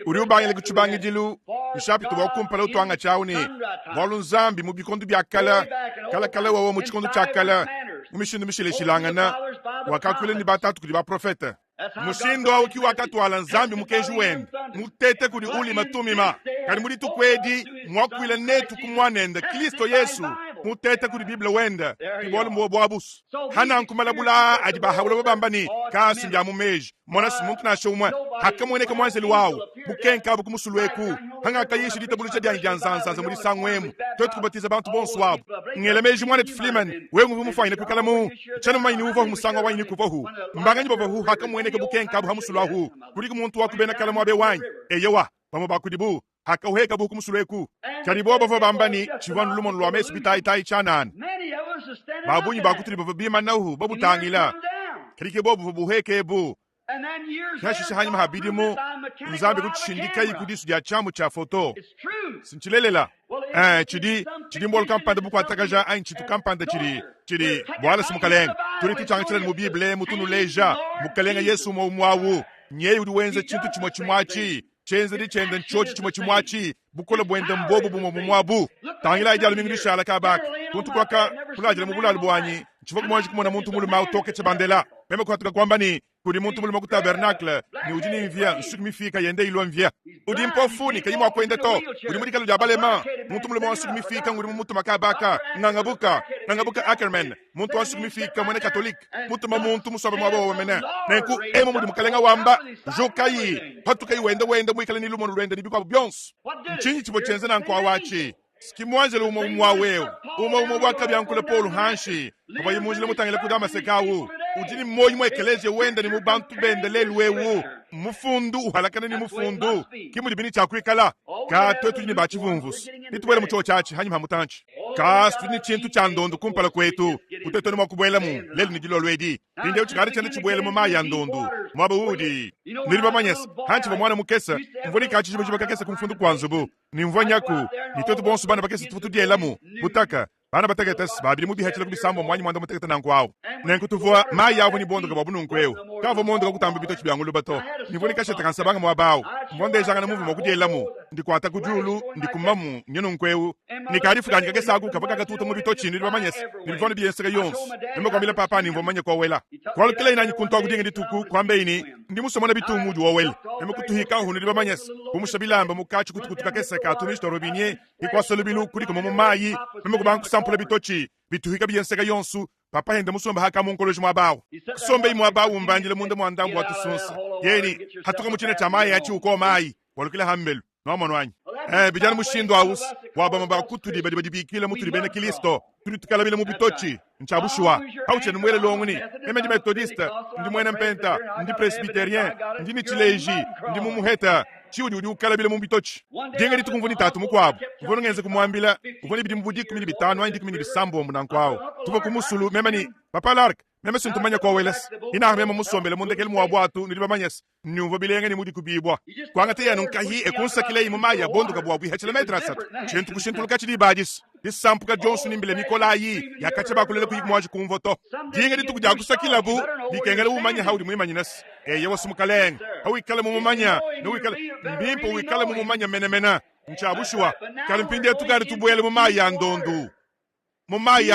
uri ubangile kuchubangi dilu ishapi tuwa kumpala utuanga chauni walu nzambi mubikondu biakala kala wawa muchikondu chakala umishindu mishile shilangana wakakule ni batatu kudi ba profeta mushindo wa uki wakatu wala nzambi mukeju wende mutete kudi uli matumima kari muri tukwedi mwakwile netu kumwanenda Kristo Yesu muteta kuri Biblia wenda ibol mo boabus hanan kumala bula ajiba hawlo bambani ka sinja mu meji mona simuntu na shoma hakamo ne kamwa sel waw bukenka bu kumusulweku hanga kayishi dita bulu chadi anjanzanza muri sangwemu tot kubatiza bantu bon swab ngele meji mwana tfliman wengu mu fayne ku kalamu chano mayini uvo musanga wayini ku vohu mbanga nyibo vohu hakamo ne bukenka bu hamusulwahu kuri kumuntu wa kubena kalamu abe wany eyewa bamo bakudibu haka uheka bu kumusulweku karibo bavo bambani chivan lumon lwa mes bitai tai chanan babunyi bakutri bavo bima nahu babu tangila kirike bobu buheke bu kashi hanyuma habidimo nzambe kuchindika yikudisu ya chamu cha foto sinchilelela chidi mbol kampanda bu kwatakaja ain chitu kampanda chidi bwala simukaleng turi tuchangachira mu bible mutunu leja mukalenga yesu mo mwawu nyei udiwenze chintu chimwachi chenze di chende nchochi chimwachi bukola bwende mbobu bumwabu tangila ijalo mingi shala kabak kuntu kwaka kulajira mu bulal bwanyi chifoku mwanji kumona muntu muluma utoke chebandela meme kwatuka kwamba ni kudi muntu muluma ku tabernacle ni ujini mvia nsugimifika yende ilo mvia udi mpofuni kayimwa kwende to udi mudikalo jabalema muntu muluma nsugimifika nguri muntu makabaka nangabuka Ackerman muntu nsugimifika mwene katolik muntu mamuntu musobe mwabo wamene nenku emo mudi mukalenga wamba jokayi patukayi wende mwikale ni lumo lwende nibikwa byons nchinyi chibo chenze na nkwa wachi skimwanjele umwaweo bwaka byankule Paul hanshi abayimujile mutangile kudama sekawu ujini mmoyi mwekeleje wenda ni mubantu bendelelwewu mufundu uhalakana ni mufundu kimudi bini chakwikala ka twetu ni bachivumvus nitubele mucho chachi hanyuma mutanchi ka stuni chintu chandondo kumpala kwetu kuteto ni mwakubwela mu lelu ni gilo lwedi inde uchikari chende chibwele mu maya ndondu mwaba udi niliba manyes hanchi wa mwana mukesa mvoni kachi jibu kakesa kumfundu kwanzubu ni mvanyaku ni twetu bonsu bana bakesa tufutu diela mu butaka bana bategetes babiri mudi hechela kubisambo mwanyi mwanda mutegeta nankwao nenkutuvua maya avo ni bondo ka babunu nkweo kavo mondo ka kutamba bito chibyangu lubato nivoni kasheta kansabanga mwabao mbonde janga na muvi mokujela mu ndikwata kujulu ndikumamu nyeno nkweo nikarifu kanjika kesaku kabaka katuta mu bito chini bamanyes nivoni biyensega yons nimo kwamile papa ni mvomanye kwa wela kwa kile ina nyikunto kudinga dituku kwambe ini ndimusomona bitu muju wowel nimo kutuhika hunu bamanyes kumushabilamba mukachu kutukutuka keseka tunishto robinye ikwasolubilu kuri ko mu mayi nimo kubanku sampula bitochi bituhika biyensega yonsu papa hende musomba haka munkoloji mwabao kusombe imu abao mbanjile munde mwandambu watusunsa yeni hatuka muchine chamaye yachi uko mayi walukile hambelu nomono wanyi bijana mushindo aus waba mbakutu di badi bikile mutu di bene kilisto turi tukalabile mu bitochi nchabushwa hauche numwele longuni emeji metodiste ndi mwene mpenta ndi presbyterien ndi nichileji ndi mumuheta chiudi udi ukalabile mu bitochi jenga ditu kumvuni tatu mukwabo mvono ngenze kumwambila uvoni bidi mbudi kumini bitano andi kumini bisambo munankwao tuko kumusulu memani papa lark meme suntumanya kwa weles ina meme musombele mundekel muabwatu ndi bamanyes nyumvo bilenge ni mudi kubibwa kwanga te yanun kahi e konsakile imaya bondo kabwa bwi hechele metrasat chentu kushintu kachi di badis disampu ka Johnson nimbele Nikolayi yakache bakulele kuyimwaji kumvoto dinga ditu kuja kusakila bu dikengele umanya haudi muimanyinas yewo sumukaleng hawikale mumanya no wikale mbimpo wikale mumanya menemena nchabushwa kalimpinde tukari tubwele mumaya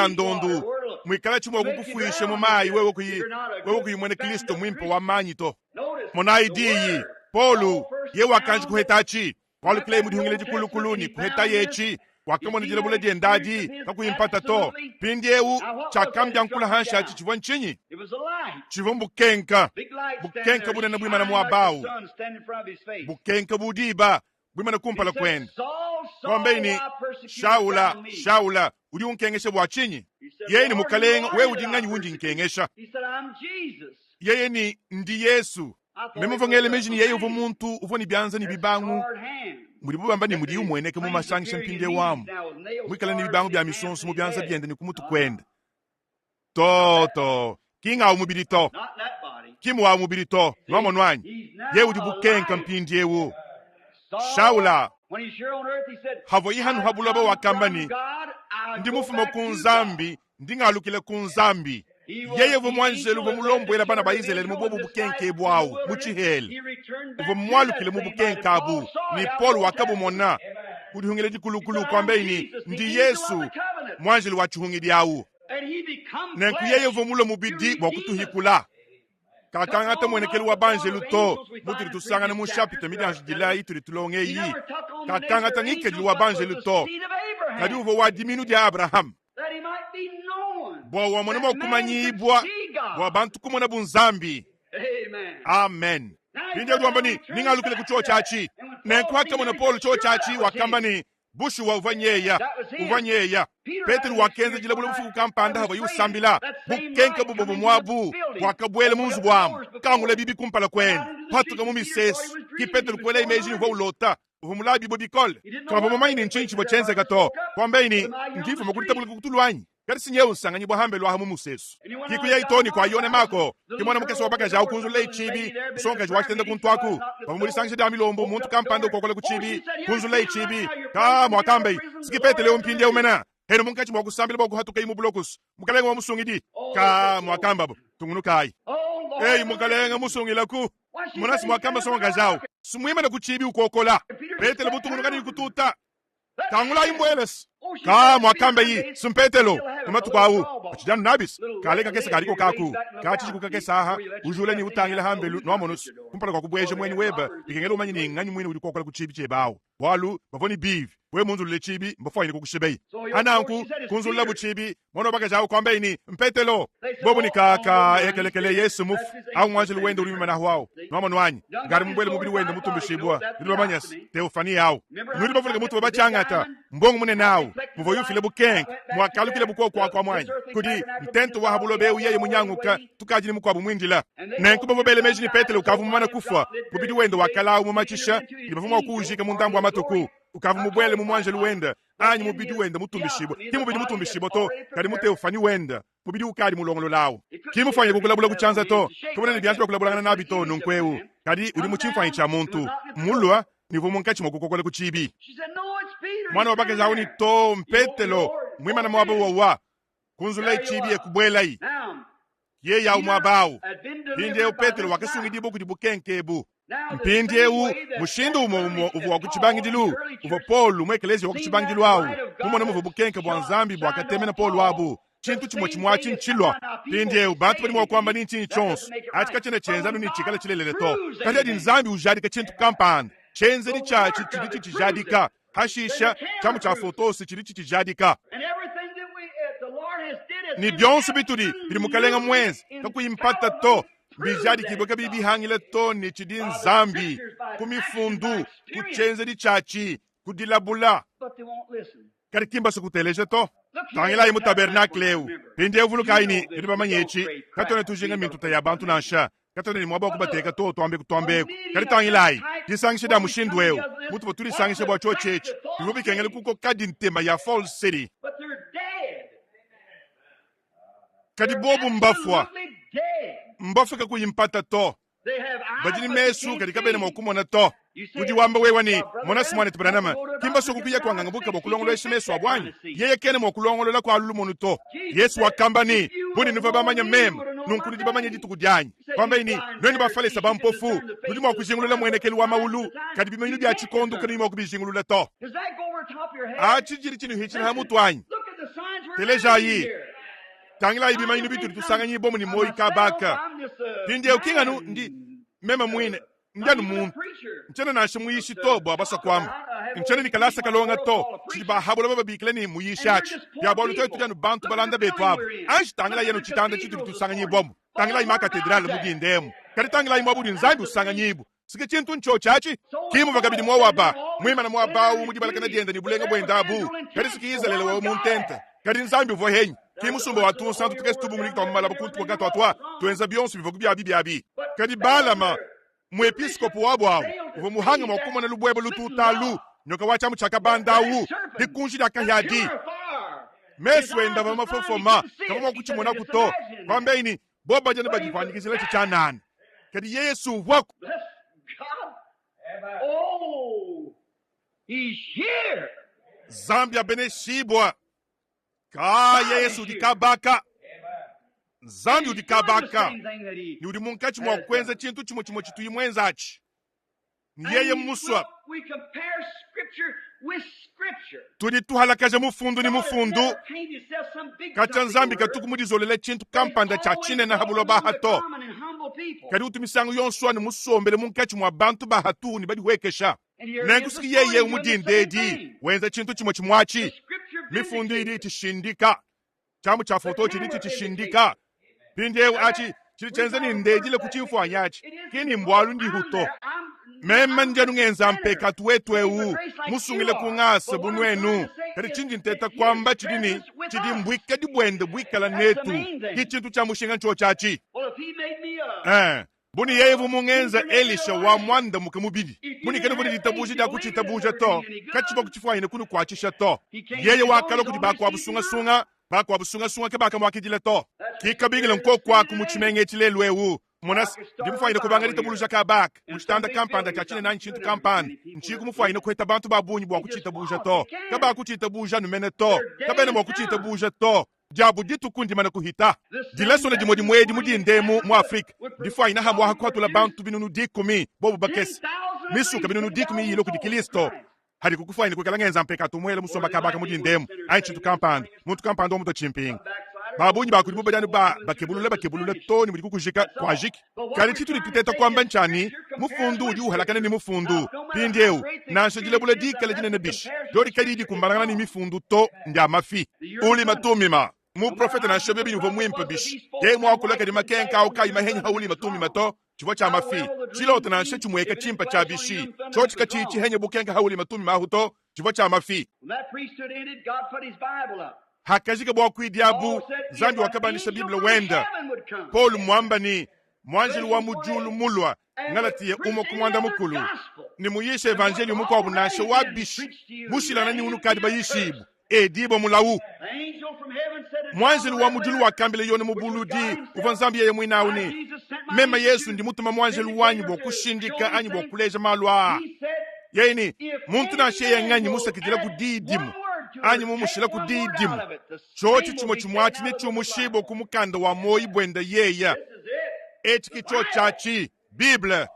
ndondu mwikala chimo kukufuishe mumayi wewe kuyimwene Kristo mwimpo wa manyito monaidiyi Polu yewe akanji kuhetachi Paulu kile mudihungile jikulukuluni kuheta yechi wakamoni jile bule diendaji kakuyimpata to pindiewu chakambya nkula hansha chichivo nchinyi chivo bukenka bune na bwimana muabau bukenka budiba bwimana kumpala kwenda kwambeini shaula udi unkengeshe bwachinyi yeye ni mukalenga we ujinganyi unji nkengesha yeye ni ndi Yesu memuvongele mejini yeye uvo muntu uvo ni byanza ni bibangu muri bubamba ni muri umweneke mu mashangisha mpinde wamu mwikala ni bibangu bya misonso mu byanza byende ni kumutu kwenda toto kinga umubiri to kimu wa umubiri to nomono wanyi ye udi bukenka mpinde ewo shaula havo ihanu habulaba wakambani ndi mufumo kunzambi ndingalukile kunzambi yeye vumwanjelu vumulombwela bana ba Israeli mubobu bukenke bwawu muchihele vumwalukile mu bukenka abu ni Paul wakabu mona kudihungile dikulukulu kwambeini ndi Yesu mwanjelu wachuhungidi yawu nenku yeye vumulo mubidi wakutuhikula kakangata mwenekeli wa banjelu to mutiri tusangane mu chapita midanji dilayi turi tulonge yi kakangata ngikeli wa banjelu to kadi uvo wa diminu di Abraham bo wamone mokumanyibwa bo bantu kumona bunzambi. Amen. Pinde duambani ningalukile ku cho chachi nenkwaka mona Paul cho chachi wakambani bushu wa uvanyeya Petro wakenze jila bulu fuku kampanda haba yusambila bukenka bubo mwabu wakabwele munzu bwamu kangule bibi kumpala kwen patu kamu mises ki Petro kwele imagine vo ulota vumula bibo bikol kaba mama ini nchinchi bochenze gato kwamba ini ngifu makulita bulu kutulwanyi kari sinye usanga nyibo hambe lwa hamu musesu kiku ya itoni kwa yone mako kimona mukese wabaka ja ukunzule ichibi songa jwa kitenda kuntwaku bamuri sangje da milombo muntu kampanda kokole kuchibi kunzule ichibi ka mwakambe sikipetele umpinde umena heno munkachi mwakusambile boku hatuka imu blokus mukalenga musungidi ka mwakamba tungunu kai mukalenga musungila ku munasi mwakamba songa jao sumwima na kuchibi ukokola petele butungunu kani kututa tangula imbweles ka mwakambe yi sumpetelo kumatu kwawu achijana nabis kaleka kesa kaliko kaku kachiku kakesa ha ujule ni utangile hambelu no monus kumpala kwa kubweje mweni weba ikengelo manyi ni ngani mweni uli kokola kuchibi chebawo walu bavoni biv we munzu le chibi mbafo ini kukushibei ananku kunzu labu chibi mono baka jawo kwambe ini mpetelo bobu ni kaka ekelekele yesu muf au mwanjili wende uri mimana huao no mwanyi gari mbwele mubili wende mutu mbishibwa nilo banyas teofani hao nuri bavulike mutu babachangata mbongu mune nao muvo yufile bukenk mwakalu kile buko kwa mwanyi kudi ntento wa habulo be uyeye munyanguka tukajini mukwabu mwindila nenku bavobele mejini petelo ukavu mumana kufa mubili wende wakala umumachisha ibavuma kujika mundambu amatoku ukavu mubwele mumwanje luwenda anyi mubidi wenda mutumbishibwa kimubidi mutumbishibwa to kadi mute ufani wenda mubidi ukali mulongolo lawo kimufanye kukulabula kuchanza to kubona ni byantu kulabulana nabi to nunkweu kadi uli muchimfanye cha muntu mulwa nivo munkachi mokukokole kuchibi mwana wabake zawo ni to mpetelo mwima na mwaba wa kunzula ichibi ekubwela yi ye ya umwabao pinde upetelo wakasungi boku dibukenkebu mpinde u mushindu uvo wakuchibangidilu uvo Paul umwekelezi wakuchibangilu awu kumona muvo bukenke bwanzambi bwakatemena Paul wabu chintu chimo chimwachi nchilwa pinde u bantu bali mwakwamba ni nchini chonsu atika chene chenzanu ni chikala chilelele to kati adi nzambi ujadika chintu kampanda chenze ni chachi chilichi chijadika hashisha chamu cha fotosi chilichi chijadika ni byonsu bituri bili mukalenga mwenzi kakuyimpata to bijadi kiboka bibi hangile to ni chidi nzambi kumifundu kuchenze di chachi kudilabula karikimba sukuteleje to tangila imu tabernakleu pinde uvulu kaini iriba manyechi katone tujinga mintuta ya bantu nansha katone ni mwaba kubateka to tuambe kutombeku kari tangilai disangise da mushindweu mutu boturi sangise bwa cho chechi lubi kengele kuko kadi ntema ya Falls City kadi bobu mbafwa mbafika kuyimpata to bajini mesu katika bene mokumona to kudi wamba wewani mona simwane tibranama kimba sokupiya kwa ngangabuka bokulongolo esimesu abwanyi yeye kene mokulongolo la kwa lulu to yesu wakambani buni nuva bamanya mem nunkuli di bamanya ditu kudyanyi kwamba ini nweni bafale sabampofu kudi mokujingulula mwenekeli wa maulu kadi bimenyu bya chikondu kadi mokubijingulula to chiri chinu hichina hamutwanyi teleja yi tangila ibi mayinu bitu tusanga nyibo muni moi kabaka pinde ukinga nu ndi mema mwine ndanu muntu nchana nashe muyishi to bwa basa kwamba nchana ni kalasa kalonga to chiba habula baba bikle ni muyishachi ya bolu to tujanu bantu balanda betwabo anshi tangila yenu chitanda chitu tusanga nyibo tangila ima katedral mudi ndemu kari tangila ima budi nzambi usanga nyibo sike chintu ncho chachi kimu bagabidi mwaba mwima na mwaba umudi balakana dienda ni bulenga bwendabu kari sikiza lele wa muntente kari nzambi vo henyi kimusumba watu santu tukestubu muliki tamala bakuntu wakati watwa tuenza bionsu bivoku bya bibi kadi balama mu episkopo wabwa uvo muhanga makuma na lubwebo lututalu nyoka wacha mchaka bandawu dikunji dakayadi meswe ndava mafofoma kama makuchimona kuto kwambe ini boba jana bajifanyikizile chichanani kadi Yesu wako Oh, he's here. Zambia beneshibwa ka Yesu dikabaka Zambia dikabaka ni udi munkachi mwa kwenza chintu chimo chituyi mwenzachi ni yeye muswa We compare scripture with scripture. tudi tuhalakaje mufundu ni mufundu kacha nzambi katukumudizolele chintu kampanda cha chine na habulo bahato kadi utimisangu yonswa ni musombele munkachi mwa bantu bahatu ni badi wekesha nenguski yeye umudindedi wenza chintu chimo chimwachi mifundu ili tishindika chamu cha foto chili chishindika pindiewu achi chili chenzeni ndejile kuchimfu anyachi kini mbwalu ndi huto mema njanu ngenza mpeka tuwetwewu musungile kung'asa bunwenu kati chinji nteta kwamba chidini chidi mbwike di bwende bwikala netu kichintu cha mushinga ncho chachi buni yevu mungenza Elisha wa mwanda mukamubidi buni kene buni ditabuji da kuchitabuja to kachiba kuchifua ine kunu kwachisha to yeye wakalo kuti bako abusunga ke baka mwakidile to kikabingile nko kwa kumuchimenge chilelwewu monas ndimufwaine kubanga ditabuluja ka bak muchitanda kampanda kachine na nchintu kampani nchiku mufwaine kuheta bantu babunyi bwa kuchitabuja to kaba kuchitabuja numene to kabene mwa kuchitabuja to jabu ditu kundi mana kuhita dilesone dimodi mwedi mudi ndemu mu Afrika ndifwaine hamwa hakwatula bantu binunu dikumi bobu bakesi misuka binunu dikumi yilo kudikilisto hari kukufwaine kukala ngenza mpeka tumwele musomba kabaka mudi ndemu anchintu kampani muntu kampani omuto chimping babunyi bakuri mubadani bakebulule toni muri kukujika kwajiki kali tituli tuteta kwamba nchani mufundu udi uhalakane ni mufundu pindeu nanshajile bule dikale jine nebish dori kadidi kumbarangana ni mifundu to ndia mafi uli matumima mu profeta na shobe bini vomwimpe bish ye mwakulaka di makenka au kai mahenya uli matumima to chivo cha mafi chilote na nshechu mweka chimpa cha bishi chochika chichi henye bukenka hauli matumima huto chivo cha mafi hakajika bwa kuidiabu zambi wakabanisha Biblia wenda Paul mwamba ni mwanjili wa mujulu mulwa ngalatiye umo kumwanda mukulu ni muyisha evangeli umuko wabunashe wabishi mushilana ni unukadi bayishibu edibo mulawu mwanjili wa mujulu wakambile yone mubuludi uvanzambi yeye mwinauni mema Yesu ndi mutuma mwanjili wanyu bwa kushindika anyu bwa kuleja malwa yeni muntu na sheye nganyi musakidila kudidimu anyi mumushila kudidimu chochi chimo chimwachi ni chumushibo kumukanda wa moyi bwenda yeya echiki chochachi Biblia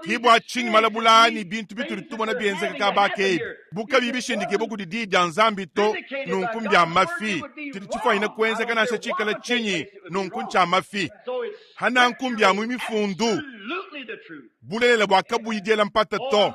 kibwa chini malabulani bintu bituri tubona bienze kakabake buka bibishindike boku didi anzambi to nunkumbya mafi titifaina kwenze kana shachikala chinyi nunkuncha mafi hana nkumbya mu mifundu bulele bwakabu yidela mpata to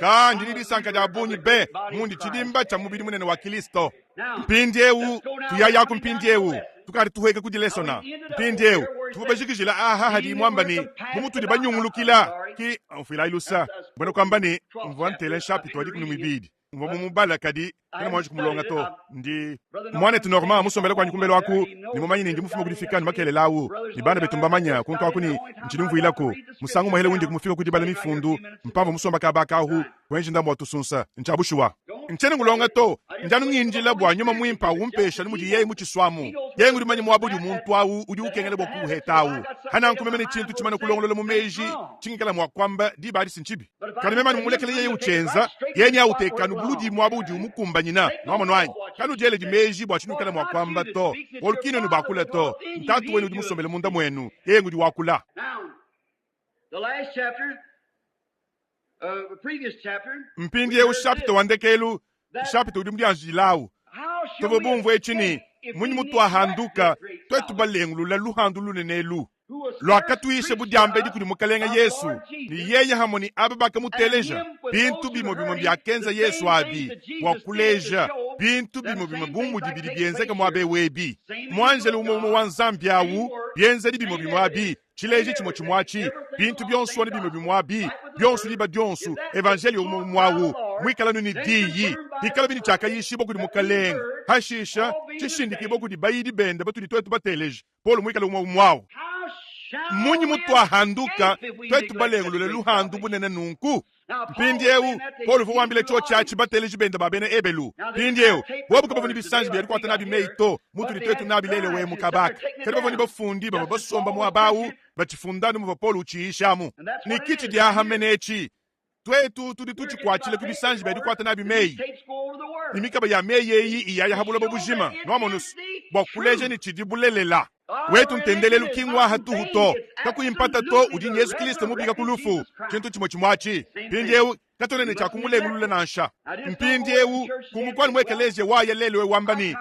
kandi didi sanka da bunyi be mundi chidimba cha mubiri munene wa Kristo mpindiewu tuyaya kumpindiewu tukari tuhweke kudilesona mpindiewu tubajikijila aha hadi mwamba ni mumutu di banyungulukila ki mfila ilusa bwana kwamba ni mvantele chapitre wadi kunumibidi mvamumubala kadi kana mwanji kumulonga to ndi mwane tunorma musombele kwa nikumbele waku ni mumanyi ndi mufuma kudifikani makele lawu libana betumba manya kuntu wakuni nchidumvu ilako musangu mahele windi kumufika kudibala mifundu mpamvu musomba kabaka ahu wenji ndambo watusunsa nchabushuwa nchene ngulonga to njanu nginjila bwa nyuma mwimpa umpesha numuji yei muchiswamu yei ngudi manyi mwabudi umuntu awu udi ukengele boku uhetawu hana nkumemene chintu chimane kulongolole mumeji chingikala mwakwamba diba adi sinchibi kani memani mumulekele yei uchenza yeni autekanu buludi mwabudi umukumba nyina nwama nwanyi kanu jele dimeji bwa chinukala mwakwamba to olukino nubakula to ntatu weni udi musombele munda mwenu yei ngudi wakula. The last chapter, the previous chapter, mpindi yewu chapter wandekelu chapter udi mudi anjilawu tovo bumvu echini munyi mutu ahanduka twetu balengulula luhandu lunenelu lwakatuishe budiambe di kudi mukalenga Yesu ni yeye hamoni ababaka muteleja bintu bimo byakenza Yesu abi wakuleja bintu bimo bumu dibidi bienzeka mwabe webi mwanjele umo wanzambi awu bienze di bimo abi chileji chimo chimwachi bintu byonsu wani bimo bimwabi byonsu liba byonsu evangeli umo mwawu mwikala nuni diyi ikala bini chaka yishibo kudi mukalenga hashisha chishindiki boku di bayidi benda batudi twetu bateleja Paul mwikala umo mwawu munyi mutu ahanduka twetu balengulule luhandu bunene nunku mpindiewu Paul vuwambile chochachi bateleji benda babene ebelu mpindiewu wabuka bavuni bisanji bya rikwata nabi meito mutu di twetu nabi lele we mukabaka kati bavuni bafundi baba basomba muabawu bachifundanu muva Paul uchiishamu ni kichi dia hamenechi twetu tudi tuchikwachile kubisanji bya rikwata nabi mei nimikaba ya mei yeyi iyaya habula babujima nwamonusu bakuleje ni chidibulelela wetu ntendelelu kingwa hatuhuto kakuyimpata to udi Yesu Kristo mubiga kulufu chintu chimo chimwachi pindiewu katone ne cha kumulenge lule nansha mpindi ewu kumukwani mwekeleje waye lelo wambani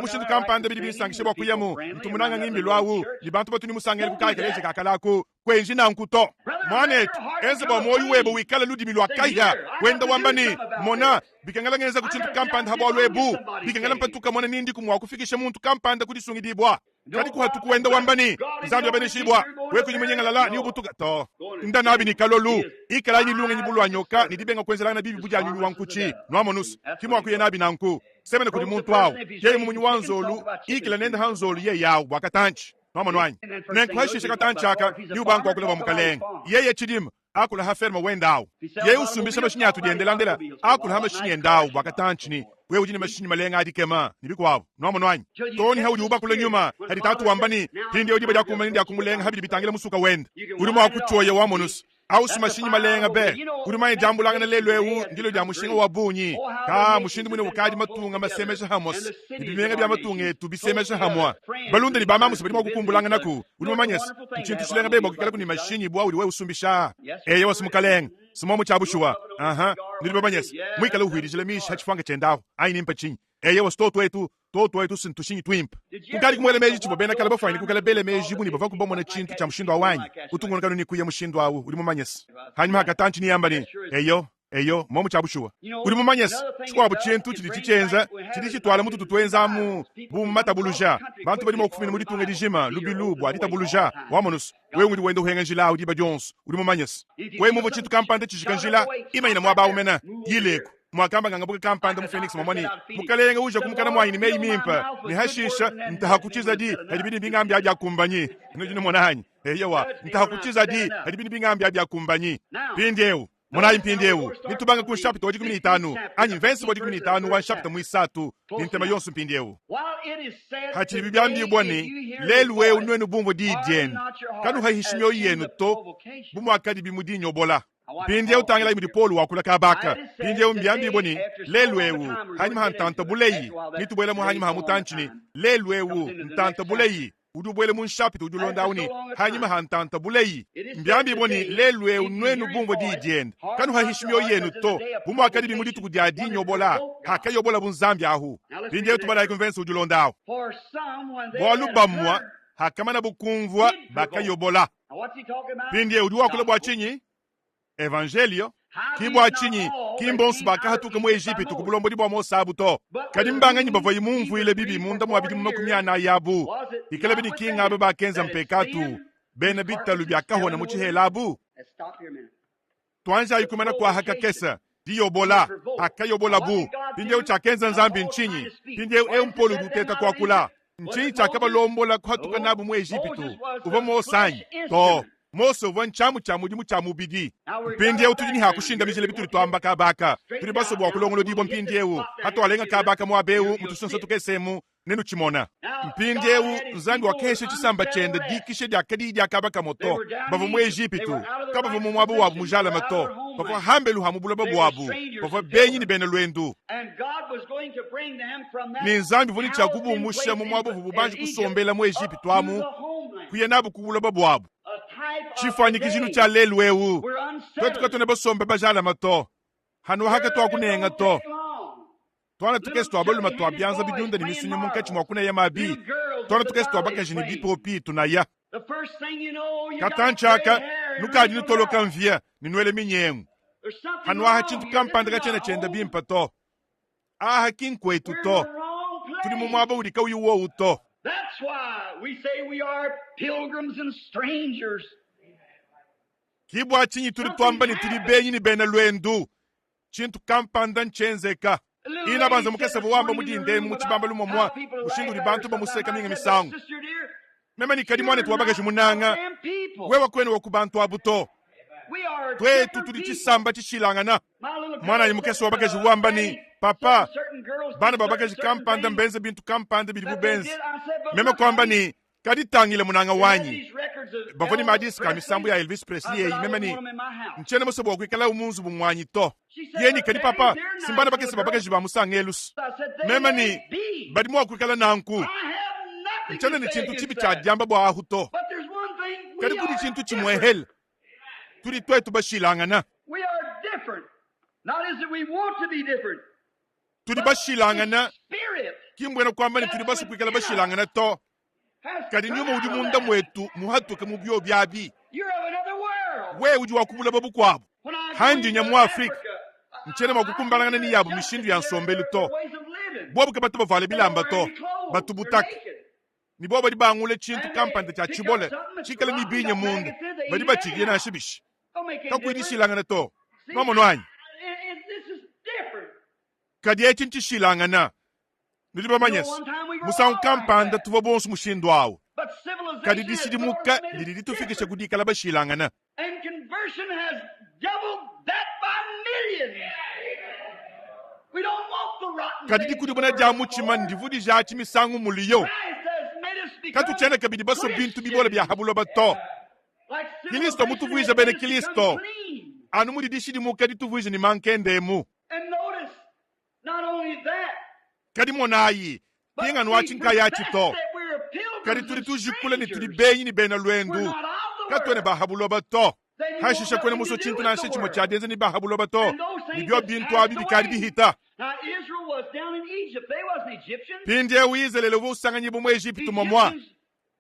mushindu kampanda bidi bisangishe bakuyemu mtumunanga ngimbi lwawu libantu batuni musangele kukakeleje kakalako kwenji nankuto manet ezeba moyo webo wikala ludimi lwakaya wenda wambani mona bikangala ngenza kuchintu kampanda habalwebu bikangala mpatuka mona nindi kumwa kufikisha muntu kampanda kudisungidibwa kadi kuhatu kuenda wambani nzambi abanishibwa weku nyimenyenga lala ni ubutuka to nda nabi ni kalolu ikala ni lunga nyibulu anyoka ni dibenga kwenzela na bibi buja nyunyu wankuchi no monus kimwa kuye nabi nanku semene kudi muntu awo ye munyu wanzolu ikala nenda hanzolu ye yawo wakatanchi no monwanyi nenkwashi shikatanchaka ni ubanko akulaba mukaleng ye chidim akula haferma wendawo ye usumbisha mashinyatu diendelandela akula hamashinyendao wakatanchi we ujini mashini malenga adikema nibikwabo no monwanyi toni haudi ubakule nyuma hadi tatu wambani hindi udi bada kumanindi akumulenga habidi bitangile musuka wenda urimo akuchoye wa monus au smashini malenga be urimo jambulanga na lelwewu ndilo ja mushinga wa bunyi ka mushindi mune ukadi matunga masemesha hamos nibimenga bya matunga tubisemesha hamwa balunde ni bama musibirimo kukumbulanga naku urimo manyes nchintu shilenga be bokikala kuni mashini bwa uri we usumbisha eye wasumukalenga simomu chabushwa ndilo banyes mwikala uhwidijile misha chifanga chendao aini mpachinyi eye wastoto etu sintushinyi twimpa kukali kumwele meji chibobena kala bafaini kukala bele meji buni bava kubomona chintu cha mushindo awanyi utungona kanu ni kuya mushindo awu uri mumanyes hanyuma hakatanchi ni yambani eyo momu chabushwa uri mumanyes chikwabu chintu chidi chichenza chidi chitwala mutu tutwenzamu bumatabuluja bantu badi mokufumina muri tunga dijima lubilubu aditabuluja wamonus we ngudi wendo henga njila udi bajons uri mumanyes we mubo chintu kampande chishikanjila ima ina mwaba umena yileku mwakamba ngangabuka kampanda mu Phoenix momoni mukalenga uja kumukana mwayini meyi mimpa ni hashisha ntahakuchiza di hadibini bingambi aja kumbanyi nojine monanyi eyewa ntahakuchiza di hadibini bingambi aja kumbanyi pindeu monayi mpindeu nitubanga ku chapter 15 anyi verse 15 one chapter muisatu nintema yonsu mpindeu hati bibyambi bwani lelwe unwenu bumbo di dien kanu hahishimyo yenu to bumu akadi bimudi nyobola pindi utangela imudi polu wakula kabaka pindi umbyambi boni lelwewu hanyuma hantanta buleyi nitubwela mu hanyuma hamutanchini lelwewu ntanta buleyi udubwele mu nshapita udulondauni hanyuma hantanta buleyi mbyambi boni lelwewu nwenu bumbo didien kanu hahishimyo yenu to bumu akadi bimudi tukudi nyobola hakayobola bunzambi ahu pindi utubala ikonvensi udulondao bolubamwa hakamana bukumvwa bakayobola pindi uduwa kula bwachinyi evangelio kibwa chinyi kimbonsu bakahatuka mu Egypte kubulombo dibwa mo sabuto kadimbanga nyi bavoyi mumvu ile bibi munda mu abidi makumyana yabu ikele bini kinga baba kenza mpekatu bene bitalu byakahona mu chihelabu twanja ikumana kwa hakakesa diyobola akayobola bu pinde uchakenza nzambi nchinyi pinde empolo duteta kwa kula nchinyi chakaba lombola kwatuka nabu mu Egypte uva mo sanyi to Moso van chamu dimu chamu bidi. Mpindi ewu tujini hakushinda mijile bitu lituamba kabaka. Turi baso bwa kulongolo dibo mpindi ewu. Hato alenga kabaka mwabeu mutusunsa tukesemu nenu chimona. Mpindi ewu nzambi wakeshe chisamba chende dikishe diakadi diakabaka moto. Bavu mwe Ejipitu. Kabavu mwabu wabu mujala mato. Bavu hambelu hamubula babu wabu. Bavu benyi ni bene lwendu. Ni nzambi vuni chakubu umusha mwabu vububanji kusombela mwe Ejipitu amu. Kuyenabu kubula babu wabu. Chifanyi kijinu cha lelwewu twetuka tune basombe bajala mato hanu haka to akunenga to twana tukesto abolu mato abyanza bidunda ni misunyu munkachi mwakune ya mabi twana tukesto abakajini bipopi tunaya katanchaka nukaji nutoloka mvia ninwele minyengu hanu aha chintu kampanda kachena chenda bimpa to aha kinkwetu to tuli mumwaba urika uyuwo uto. That's why we say we are pilgrims and strangers. Kibwa chinyi turi twambani turi benyi ni bene lwendu. Chintu kampanda nchenzeka. Ina banza mukesa buwamba mudinde mu chibamba lumomwa. Mushindu ribantu ba museka minga misangu. Mema ni kadimwane tuwabagaje munanga. Wewa kwenu wakubantu abuto. Twe tuturi chisamba chishilangana. Mwana ni mukesa wabagaje wambani. Papa, bana babagaje kampanda mbenze bintu kampanda bidibu benzi. Mema kwamba ni kaditangile munanga wanyi. Bavoni madisi kamisambu ya Elvis Presley mema ni mchene moso bwa kwikala umunzu bumwanyi to. Yeni kadi papa, simbana bakese babagaje ba musangelus. Mema ni badimu wa kwikala nanku. Mchene ni chintu chibi cha jamba bwa ahuto. Kadi kudi chintu chimwehel. Turi twe tubashilangana. We are different. Not as that we want to be different. tuli bashilangana Spirit kimbwena kwamba ni tuli basikwikala bashilangana to has kadi come nyuma udi out of munda that. mwetu muhatuke mu byo byabi You're of another world. we udi wakubula babu kwabo When I handi go into nyamu Afrika Africa, mchene makukumbalangana ni yabo mishindu ya nsombelu to bobu ke batu bavale bilamba to batu butaki ni bobo di bangule chintu kampanda cha chibole chikala ni binye mundu badi bachigye na shibishi kakwidi shilangana to nomono anyi This is different. kadi echinchi shilangana niliba manyes musangu kampanda tuva bonsu mushindu awo But civilization kadi has disidi more muka made it lidi tufikisha different. kudikala bashilangana And conversion has doubled that by millions. We don't want the rotten kadi things dikudi of bona the jamu world chima anymore. ndivudi jachi misangu muliyo Christ has made us become katu chene kabidi baso bintu bibole bya habulo bato like Kilisto civilization mutuvuiza has bene made us become Kilisto. clean. anu mudi dishidi muka dituvuiza ni mankendemu And notice, not only that, kadi monayi but kinga we nwachi nkaya profess chito that we're pilgrims kadi and tuli tujikule ni tuli strangers. benyi ni bena We're lwendu not of the katwene world. bahabulo bato Then you hashisha want kwene nothing muso to do chintu with na the shechimo world. chadenze ni bahabulo bato And those things nibyo that bintu passed abi bikari away. bihita Now Israel was down in Egypt. They wasn't Egyptians. pindi ewizelele vusanganyi bumwe Egyptu momwa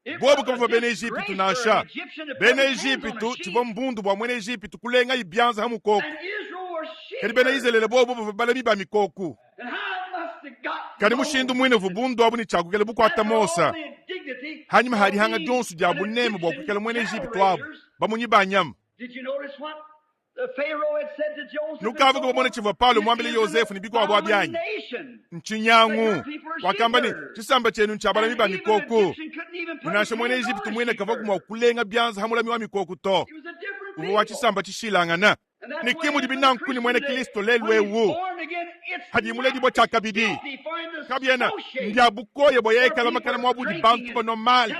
It bobu was kavuva a bene disgrace Egyptu for nasha an Egyptian to put bene his hands on a Egyptu sheep. chivo mbundu bwa mwene Egyptu kulenga ibyanza hamukoko And Israel was sheep. kadi bene izelele bobu bavabala biba mikoku And how it must have got kadi low. mushindu mwine vubundu abu ni chakukele bukwata mosa All the indignity hanyuma of hari hanga being jonsu ja an buneme Egyptian bwakukela mwene Egyptu abo generators. bamunyi banyama Did you notice what the Pharaoh had said to Joseph? nukavuga bamone chiva Paulo mwambile Yosefu nibikwa abo abyanyi nchinyangu wakamba ni chisamba chenu nchabala miba mikoku munashe mwene Egyptu mwene kava kumwa kulenga byanza hamula miwa mikoku to ubu wa chisamba chishilangana nikimu dibina nkuni mwene Kristo lelwewu hadi mule dibo chakabidi kabyena ndiabukoye boye kala makana mwabudi bantu banomali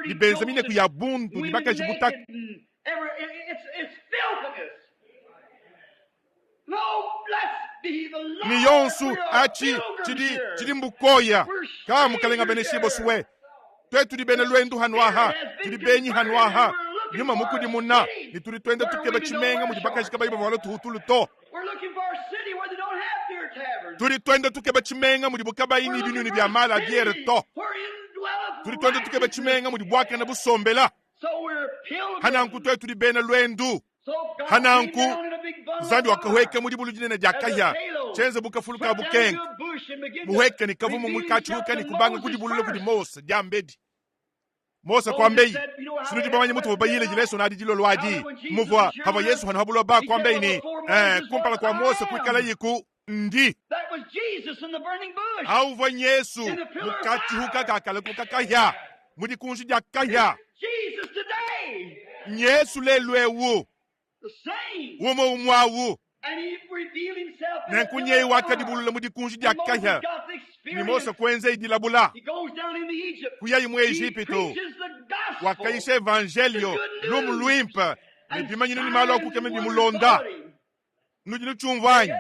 dibenzamine kuyabundu dibaka jibutaka It's filthiness. No, blessed be the Lord. ni yonsu We are achi pilgrims chidi here. chidi mbukoya We're kama mukalenga bene strangers shibo here. suwe twe tuli bene lwendu hanwaha tuli benyi hanwaha nyuma mukudi muna ni tuli twende tukeba chimenga mudibaka shikaba ibo wala tuhutulu to We're looking for a city where they don't have deer taverns. tuli twende tukeba chimenga mudibukaba We're ini looking binuni for bya a mala city diere to wherein dwelleth tuli twende tukeba chimenga righteousness. mudibwaka na busombela So we're pilgrims. hananku twe tuli bene lwendu So God hananku came down in a big bundle zambi of wakahweka fire. mudi bulujine jakaya chenze bukafuluka Swept down bukenga to a bush and began to muheke ni kavumu reveal mulikachuka ni himself to kubanga Moses kudi bulule kudi first. Mose jambedi Mose Moses kwambei said, you know how sinuji they bamanye had mutu what bayile they jileso had? na dijilo lwaji How when Jesus muvwa was hava young, Yesu hanu habulo ba he kwambei said, ni well, before Moses kumpala was, kwa Mose I am. kwikala yiku ndi That was Jesus in the burning bush. auva Yesu In the pillar of mukati fire. hukakakala kukakaya mudi kunji jakaya Jesus today, Yesu lelwewu the same. womo umwawu And he revealed himself in the nenkunye pillar of wakadi fire. bulule mudi kunji And Moses jakaya got the ni Mose experience. kwenze idilabula He goes down into Egypt. kuyayi mu He Egypto preaches the gospel. wakaisha evangelio The good lumu news. lwimpa And nipimanyino ni signs malo and akukeme ni wonders mulonda followed him. nujinu chumvanyi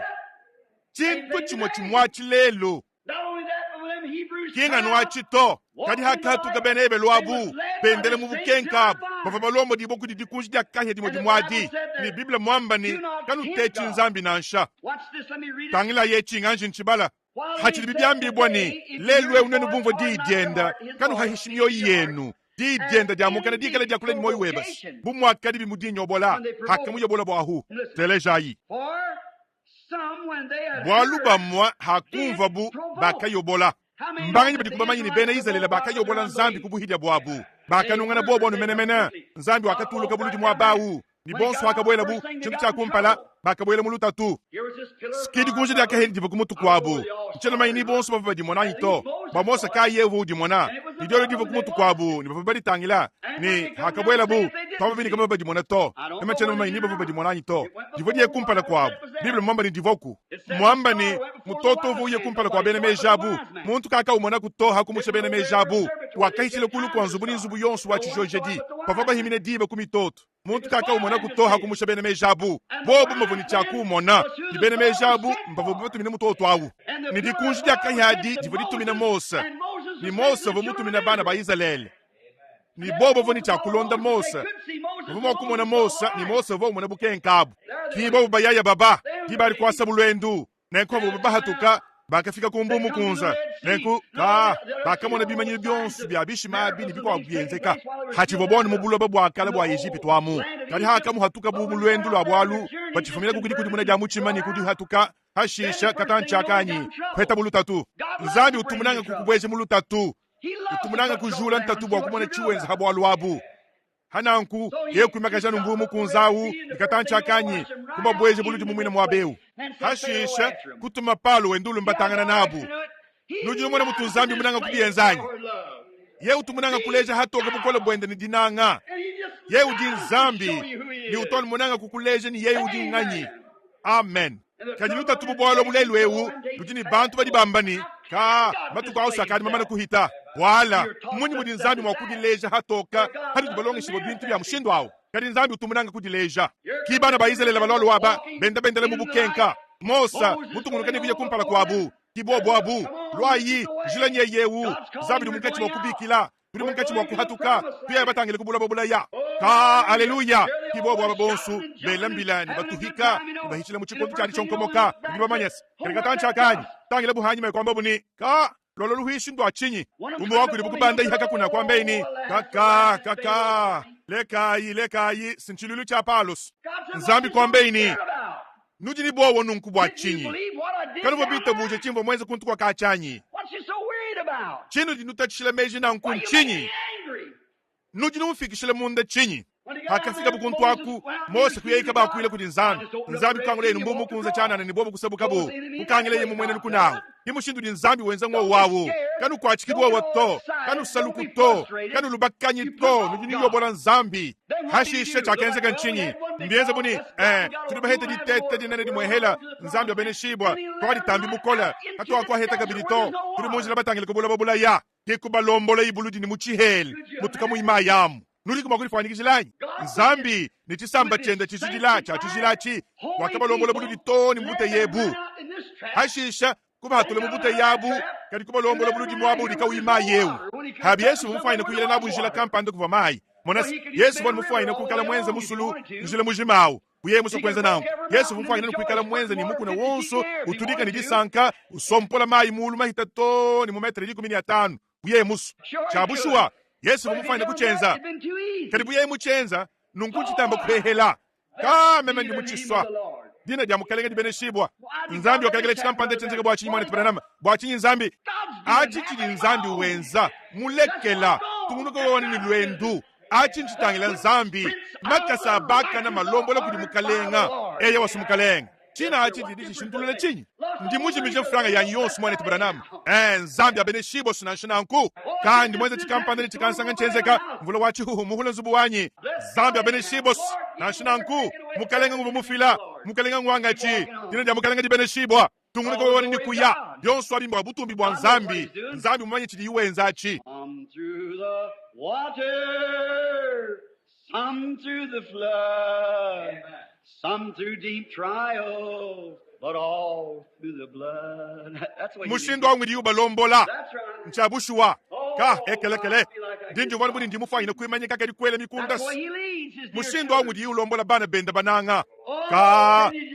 chintu chimwe chimwachi lelo Not only that, but when them Hebrews kinga cried, nwachito kadi hakatuka bene ebe lwabu pendele mu bukenka bava balombo dibo kudi dikunji jakahya dimo dimwadi ni Biblia mwamba ni kanu techi nzambi nansha watch this, let me read it. tangila yechi nganji nchibala While hachili they bibyambi said bwani today, if lelwe your unenu voice bumvo harden not your didyenda heart, his kanu voice hahishimyo speaks your yenu heart. didyenda dyamukana dikale dyakule nimoyi webasi Provocation. bumwakadi bimudinyobola When they provoke. hakamuyobola bwahu Listen. telejayi For some, when they had bwalu heard, bamwa hakumva bu bakayobola mbanganyi bati kubamanyi ni bene Israeli bakayobola nzambi kubuhidya bwabu bakanungana bobonu menemene nzambi wakatuluka buluji mwabawu ni bonso hakabwela bu chintu chakumpala bakabwela mulutatu here was this pillar of skidi fire. kunji dyakaheli diva kumutu kwabu nchelo mayi ni bonso bava badimona ito bamosa kayevu udimona idyolo diva kumutu kwabu ni bava baditangila ni hakabwela bu twaba bini kama badimona to ema chelo mayi ni bava badimona ito divo diye kumpala kwabu Biblia mwamba ni divoku mwamba ni mutoto vuye kumpala kwa bene mejabu muntu kaka umona kutoha kumusha bene mejabu wakahishile kulu kwa nzubu ni nzubu yonsu wa chijojedi pava bahimine diva kumitoto muntu kaka umona kutoha kumusha bene mejabu bobu mavuni chaku umona ni bene mejabu mbavu batumine mutoto awu ni dikunji dyakahadi divo ditumine Mose ni Mose vomutumine bana ba Israeli ni bobo voni chakulonda Mose vumo kumona Mose ni Mose vo umona bukenkabu kibo bayaya baba tibali kwasa bulwendu nenko abo bahatuka bakafika kumbumu kunza nenku bakamona bimanyire byonse bya bishimabi ni bikwa byenzeka hachibobona mubuloba bwakala bwa Egypt wamu kali hakamu hatuka bulwendu lwa bwalu bachifumira kukudi kudi muna jamu chimani kudi hatuka hashisha katanchakanyi kweta bulutatu nzambi utumunanga kukubweje mulutatu utumunanga kujula ntatu bwa kumona chiwenza habwalu wabu hananku yekwimagajana mbumu kunzawu ikatanchakanyi kuba bweje buluti mumwina mwabeu hashisha kutuma palo wendulu mbatangana nabu nuju mwana mutu nzambi munanga kubienzanyi ye utumunanga kuleja hatoka bukola bwende ni dinanga ye udi nzambi ni utoni munanga kukuleja ni ye udi nganyi amen kajiluta tububwalo mulelu ewu nujini bantu badi bambani matuka ausakadi mamana kuhita wala munyi mudi nzambi mwakudileja hatoka hadi tubalonge shibo bintu bya mushindo awo kadi nzambi utumunanga kudileja kibana baizelela balolo waba bendele mubukenka mosa mutungunukani kuye kumpala kwabu kibobo abu lwayi jilanye yewu zabidi munkachi mwakubikila tuli munkachi mwakuhatuka tuya batangele kubula ya haleluya kibobo ababonsu belambilani batuhika bahichile muchikondu chali chonkomoka ngibamanyasi kerikatancha kanyi tangile buhanyi mekwamba buni lolo luhishi ndo achinyi umbo wako libukubanda ihaka kuna kwamba ini kaka lekayi sinchilulu cha palos nzambi kwamba ini nujini bowo nunkubwa achinyi kalubo bita buje chimbo mwenze kuntu kwa kachanyi chinu dinutachile meji na nkunchinyi nujini ufikishile munda chinyi hakafika bukuntu waku mose kuyeika bakwile kuti nzambi kangule numbumu kunza chana ni bobo kusabuka bo kukangile ye mumwene nukunawo himushindu di nzambi wenza ngo wawo kanu kwachikibwa wato kanu saluku to kanu lubakanyi to nujini yobola nzambi hashishe chakenze kanchinyi mbienza buni tulibahete di tete di nene di mwehela nzambi wabeneshibwa kwa di tambi mukola katu wakwa heta kabidito tulimunji na batangile kubula ya kikuba lombola ibuludi ni muchiheli mutukamu ima yamu nuri kuma kuri fanikishilanyi nzambi ni chisamba chenda chichilachi wakaba lombola buludi to ni mbute yebu hashisha kuba hatule mbute yabu kadi kuba lombola buludi mwabu lika ima yewu habi yesu mufayina kuyela nabu njila kampande kuva mai monas yesu wanu mufayina kukala mwenze musulu njila mujimawu uye muso kwenza nangu yesu mufayina kukala mwenze ni muku na wonso utudika ni jisanka usompola mai mulu mahita to ni mumetre di 15 uye muso chabushua yesu mufayina kuchenza kadi buye muchenza nunkuchitamba kuhehela meme ndi muchiswa dina dia mukalenge di beneshibwa nzambi wakalengele chitampande chenzeke bwa chinyi mwana tipananama bwa chinyi nzambi achichili nzambi wenza mulekela tungunuko wani ni lwendu achinchitangila nzambi makasa baka na malombo la kudi mukalenga eye wasu mukalenga china achitidi shintulele chinyi ndi muji mije franga ya nyonsu mwana tipananama nzambi abeneshibwa sunashinanku kandi mweze chikampande chikansanga nchenzeka mvulo wachi muhula nzubu wanyi nzambi abeneshibwa nashinanku mukalenga ngubu mufila mukalenga ngwangachi dina dia mukalenga di beneshibwa tungunuko wani ni kuya yonsu abimbo abutumbi bwa nzambi mumanye chidi yuwenzachi through the water, some through the flood, some through deep trials, but all through the blood. That's what mushindo wangu ndi ubalombola nchabushua ekelekele ndinjo wanu buni ndimu fayina kuimanyika kadi kwele mikundas mushindo wangu ndi ulombola bana benda bananga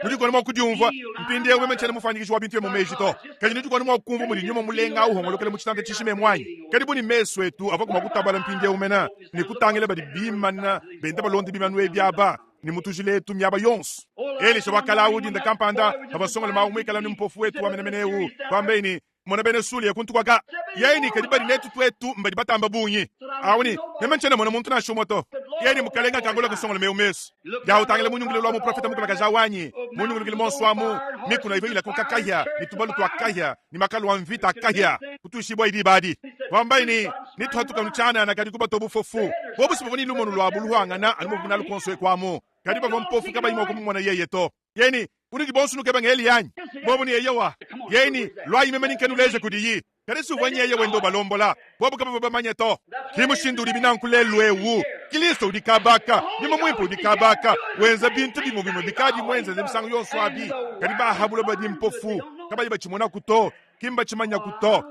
ndiko nimo kudyumva mpinde wewe mchana mufanyikishwa bintu mumejito kadi ndiko nimo kumva muri nyuma mulenga uhongolokele muchitande chishime mwanyi kadi buni meswetu avakuma kutabala mpinde umena nikutangile badi bimana benda balondi bimanu ebyaba ni mutujile tu myaba yonsu eli shabakala udi nda kampanda abasonga ma umwekala ni mpofu wetu wamenemeneu kwambeni mona bene suli yakuntu kwaka yaini kadi netu twetu mbadi batamba bunyi awuni nemenchena mona muntu na shumoto yaini mukalenga kangola kusonga meumesu ya utangile munyungile lwa mu profeta mukala kajawanyi munyungile monswamu mikuna ivila kokakaya nitubalu twakaya ni makalu wa mvita akaya kutushibwa idibadi kwambaini nitu hatuka mchana na kadi kuba tobu fofu wobu siboni lumonu lwa buluhanga na alimo kunalu konswe kwamo kadi ba mpofu kaba imo kumwana yeye to yeni urigi bonsu nukeba ngeli yanyi bobu ni yewa yeni lwa imemeni kenuleje kudiyi kadi su wanye yeye wendo balombola bobu kaba baba manyeto kimushindu libinankulelu ewu kilisto udikabaka nimo mwimpo udikabaka wenza bintu bimo bimo bikadi mwenza zimsangu yonswabi kadi ba habulo badi mpofu kaba iba chimona kuto kimba chimanya kuto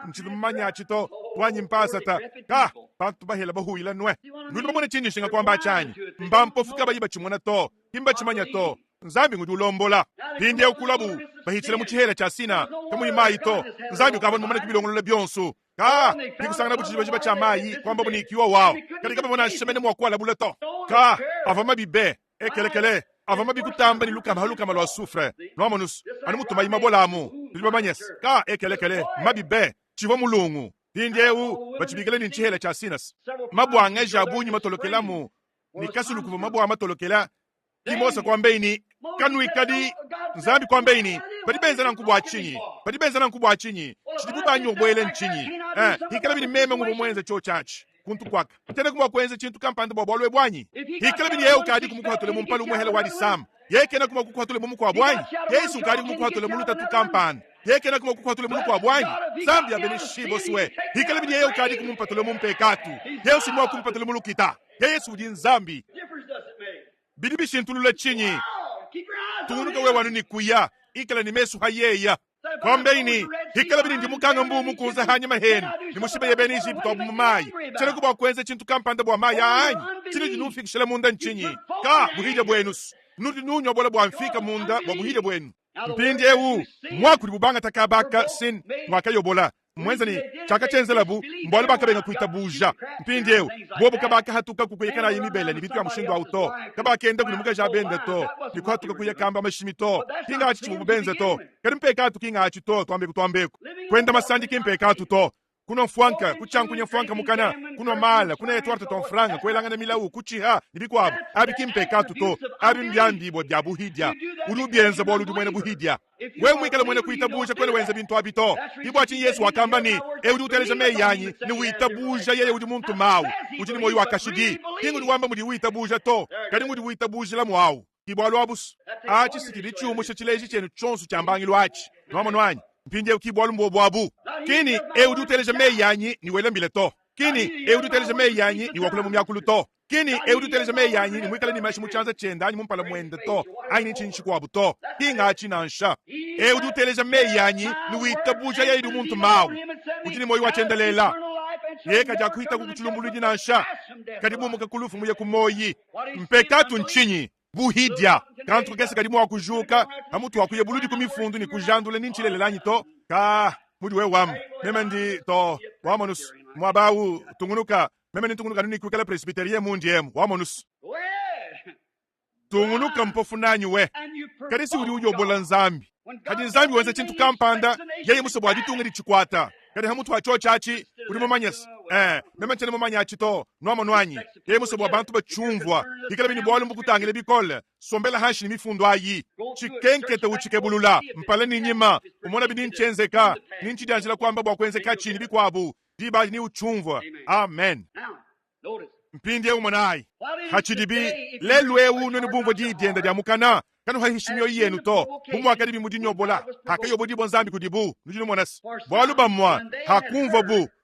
nchilumanya chito wanyi mpasata bantu bahela bahuila nwe nuli babone chini shinga kwamba chanyi mbampo fuka bayiba chimona to kimba chimanya to nzambi ngudi ulombola pindi ukulabu bahitile mu chihela cha sina kamuni mayi to nzambi ukaba mumane kubilongolola byonso ka bikusangana buchiba chiba cha mayi kwamba bunikiwa wao katika babona shemene mwakwala buleto ka avama bibe ekelekele avama bikutamba ni luka malwa sufre nomanus ani mutuma imabolamu bibamanyes ka ekelekele mabibe chivo mulungu pindeu bachibigele ni chihela cha sinas mabwanga jabunyi matolokelamu ni kasulukuva mabwa matolokela kimosa kwambeini kanui kadi nzambi kwambeini padibenza na nkubwa achinyi chidibuba nyobwele nchinyi hikala bini meme ngubo mwenze cho chachi kuntu kwaka tene kumwa kwenze chintu kampande bwabolwe bwanyi hikala bini yeu kadi kumukwatule mumpalu mwehele wadi sam yekena kuma kukwatule mumukwa bwanyi yesu kadi kumukwatule muluta tu kampande yekena kuma kukwatule mumukwa bwanyi zambia beni shibo swe hikala bini yeu kadi kumumpatule mumpekatu yesu mwa kumpatule mulukita yesu udi nzambi bidi bishintulule chinyi tunuka we wanu ni kuya ikala ni mesu hayeya kwambeini hikala bidi ndi mukanga mbumu kuza hanya maheni ni mushibe yebeni Egypt obu mamayi chene kuba kwenze chintu kampande bwa maya anyi chine jinufikishile munda nchinyi ka buhide bwenus nuti nunyo bola bwa mfika munda bwa buhide bwenu mpindi ewu mwakuli bubanga takabaka sin mwakayobola mwenza ni chaka chenzelabu mbwale bakabenga kuita buja mpindi ewu bobo kabaka hatuka kukuyekana yimibele ni bitu ya mushindu wa uto kabaka enda kunimuka jabende to ni kwa hatuka kuyekamba mashimi to kinga achi chimubenze to kari mpeka hatu kinga achi to tuambeku kwenda masandi kimpeka hatu to kuno mfuanka kuchankunya mfuanka mukana kuno mala kuna etwarta to mfranga kwelangana milau kuchiha nibikwabo abi kimpeka hatu to abi mbyambi bo bya buhidya urubienza bolu dumwene buhidya we mwikala mwene kuita buja kwele wenza bintu abito ibo achi Yesu wakamba ni udi uteleja meyanyi ni wita buja yeye udi muntu mau ujini moyo wakashidi kingu duwamba mudi wita buja to kadi mudi wita buja la mwau ibo alwabus achi sikidi chumu shechileji chenu chonsu chambangi lwachi nwama nwanyi mpinde ukibolu mbobwabu kini udi uteleja meyanyi ni wele mbile to kini udi uteleja meyanyi ni wakula mumyakulu to kini udi uteleja meyanyi ni mwikala ni mashi muchanza chenda anyi mumpala mwende to aini chinchi kwabu to kinga achi nansha udi uteleja meyanyi ni wita buja yeye udi muntu mau ujini moyo wachendelela yeka jakuhita kukuchulumbuluji nansha kadibu mukakulufu muye kumoyi mpekatu nchinyi buhidya kantu kakese kadimu wakujuka hamutu wakuye buludi kumifundu ni kujandule ninchilele lanyi to ka mudi we wamu meme ndi to wamonus mwabawu tungunuka meme ni tungunuka nuni kwikala presbiterie mundi emu wamonus tungunuka mpofu nanyi we kadisi udi ujo bola nzambi kadi nzambi wenze chintu kampanda yeye musobo ajitunga di chikwata kadi hamutu wa chochachi udi momanyas meme chene momanyachi to nwamo nwanyi yeye musobo abantu bachumvwa ikala bini bwali mbukutangile bikole sombela hashi ni mifundu ayi chikenkete uchikebulula mpale ni nyima umona bini nchenzeka ninchi dianjila kwamba bwa kwenzeka chini bikwabu diba ni uchumvwa amen mpindi ewu mwanayi hachidibi lelwe uno ni bumvo didienda diamukana kanu hahishimyo yenu to bumu akadibi mudinyobola hakayobo dibo nzambi kudibu nujino mwanasi bwalu bamwa hakumva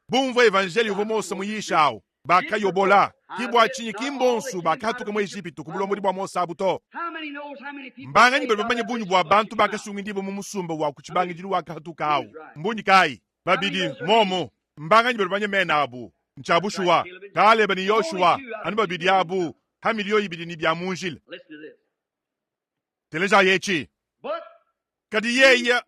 bumvo evangeli uvomosa muyishao bakayobola kibwa chinyi kimbonsu bakatuka mu Egypt kubulomo dibo mosa buto mbanga nyi bamanye bunyu bwa bantu bakasungi ndibo mu musumba wa kuchibanga jiru wakatuka awu mbunyi kai babidi momo mbanga nyi bamanye menabu nchabushuwa kale bani Yoshua anu babidi abu hamiliyo ibidi ni bya munjil teleja yechi kadi yeya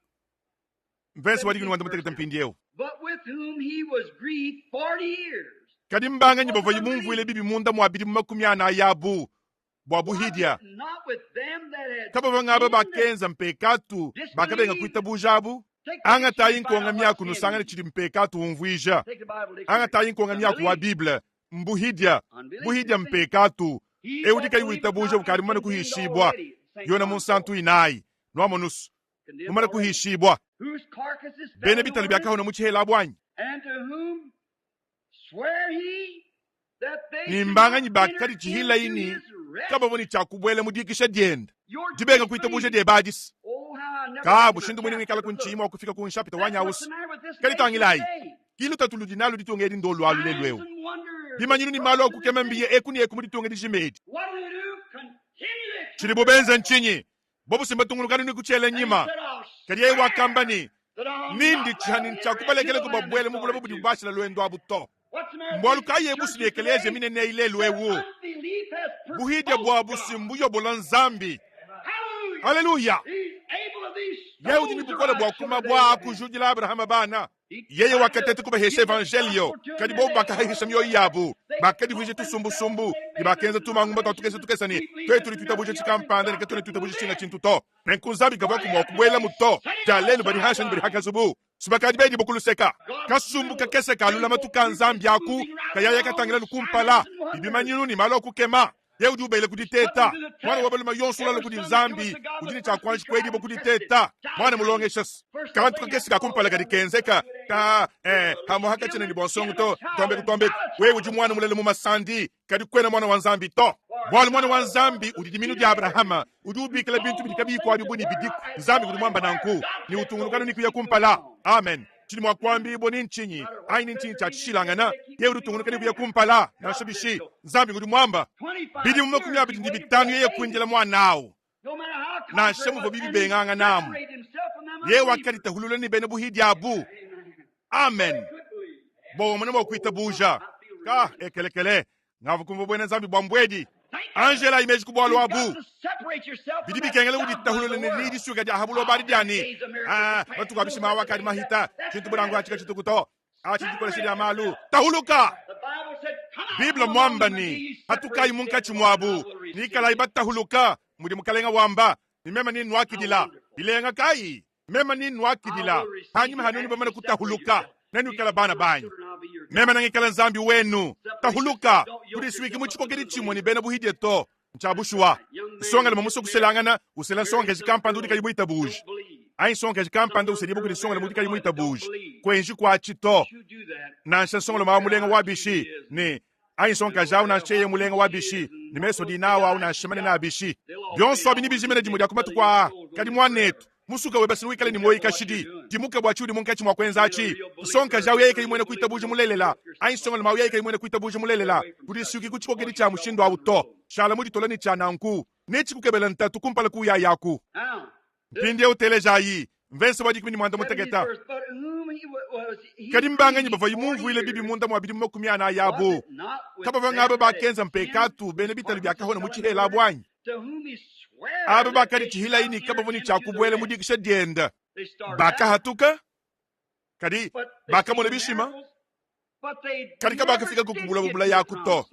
verse wadi ngwanda muteke tampindiyo but with whom he was grieved 40 years. Kadi mbanga nyi bava yimumvu ile bibi munda mwabidi makumyana yabu bwabu hidya kaba bangaba bakenza mpekatu bakabenga kuita bujabu anga tayi nkonga myaku nusanga chiri mpekatu umvuija anga tayi nkonga myaku wa Biblia mbuhidya buhidya mpekatu eudika yuita buja bukari mwana kuhishibwa yona monsantu inai nwamonus umana kuhishibwa bene bitali byakaho na muchihela bwanyi nimbanga nyibakari chihila ini kaba boni chakubwele mudikisha dienda dibenga kuita buja de badis kabu shindu mwini mikala kunchima wakufika kunshapita wanyawus kali tangilai kilo tatulu dinalo ditongedi ndolo alu lelwewu bimanyinu ni malo kukemembiye ekuni ekumudi tongedi jimedi chiribo benza nchinyi bobu simba tungulukani ni kuchele nyima kadi yewa kambani nindi chani nchakubalekele kubabwele mubula bubu dibashila luendo abuto mbwalu kaye busi lekeleje mine ne ile lwewu buhide bwa busi mbuyo bola nzambi Haleluya. Yeye udini bukole bwa kuma bwa kujujila Abraham bana. Yeye wakatete kubahesha evangelio. Kadi bo bakahisha myo yabu. Bakadi vije tusumbu. Ibakenza tumangumba tukesa ni. Tuli tutabuje chikampanda ni tuli tutabuje chinga chintuto. Nenkunzabi gava kumwakubwela muto. Jalelu bari hasha bari hakazubu. Subakadi bedi bokulu seka. Kasumbu kakese kalula matuka nzambi yaku. Kayaya katangila lukumpala. Ibimanyilu ni malo kukema. Ye ujuba ile kuditeta. Mwana wabali mayonsula lokudi nzambi. Ujini chakwanshi kwedi bokuditeta. Mwana mulonge shas. Kantu kakese kakumpala kadi kenzeka. Hamo haka chene ni bonsongu to. Tombe. We uju mwana mulele mumasandi. Kadi kwena mwana wanzambi to. Mwana wanzambi udidiminu di Abrahama. Ujubi kila bintu bidikabi kwa adibuni bidiku. Nzambi kudumamba nanku. Ni utungulukano ni kuya kumpala. Amen. Chini mwakwambi boni nchinyi. Aini nchinyi chachishilangana. Ye urutungulukano kuya kumpala. Na shabishi. Nzambi kudumwamba. Bidi mwakumya abidi ndibitanu yeye kuinjela mwanao. Na shemu vobibi benganga namu. Ye wakati tahulule ni bene buhidi abu. Amen. Bo mwana wakuita buja. Ka ekelekele. Ngavukumbu bwene nzambi bwambwedi. Angela imeji kubwalo abu. Bidibi kengele uditahulule ni lidi suga dia habulo bari diani. Watu kwa bishima wakati mahita. Chintu burangu achika chintu kuto. Chintu kule shidi amalu. Tahuluka. Biblia mwamba ni. Hatukai munka chumwabu. Ni kalaiba tahuluka. Mudi mukalenga wamba. Ni mema ni nwakidila. Ilenga kai. Mema ni nwakidila. Hanyuma hanuni bamana kutahuluka. Nenu kalabana banyi. Mema nangi kala nzambi wenu. Tahuluka. Kudi swiki muchiko kedi chimo ni bena buhidi to. Nchabushua. Songa lima muso kuselangana. Usela songa jikampandu di kajibu itabuj. Ain songa jikampandu uselibu kudi songa limu di kajibu itabuj. Kwenji kwa chito. Nansha songa lima mulenga wabishi. Ni. Ain songa jau na cheye mulenga wabishi. Ni meso di nawa una shimane na abishi. Bionso abini bijimene jimu ya kumatu kwa. Kadi mwanetu. Musuka webasi wikale ni moyi kashidi. Timuka bwachudi munkachi mwakwenzachi. Sonka jau yeye kaimwene kuitabuji mulelela. Ain songa lima yeye kaimwene kuitabuji mulelela. Kudi suki kuchiko kedi cha mushindo auto. Shala mudi tolani cha nanku. Nechi kukebela ntatu kumpala kuya yaku. Pindi utele jayi. Mvense wadi kimini mwanda mutegeta. Kadi mbanga nyiba vayi mungu ile bibi munda mwabidi mwakumia na yabu. Kaba vanga abe bakenza mpekatu. Bene bitali biaka hona muchi hela abwanyi. Abe bakari chihila ini kaba vuni chakubwele mudikisha dienda. Baka hatuka. Kadi baka mule bishima. Kadi kabaka fika kukubula bubula yakuto.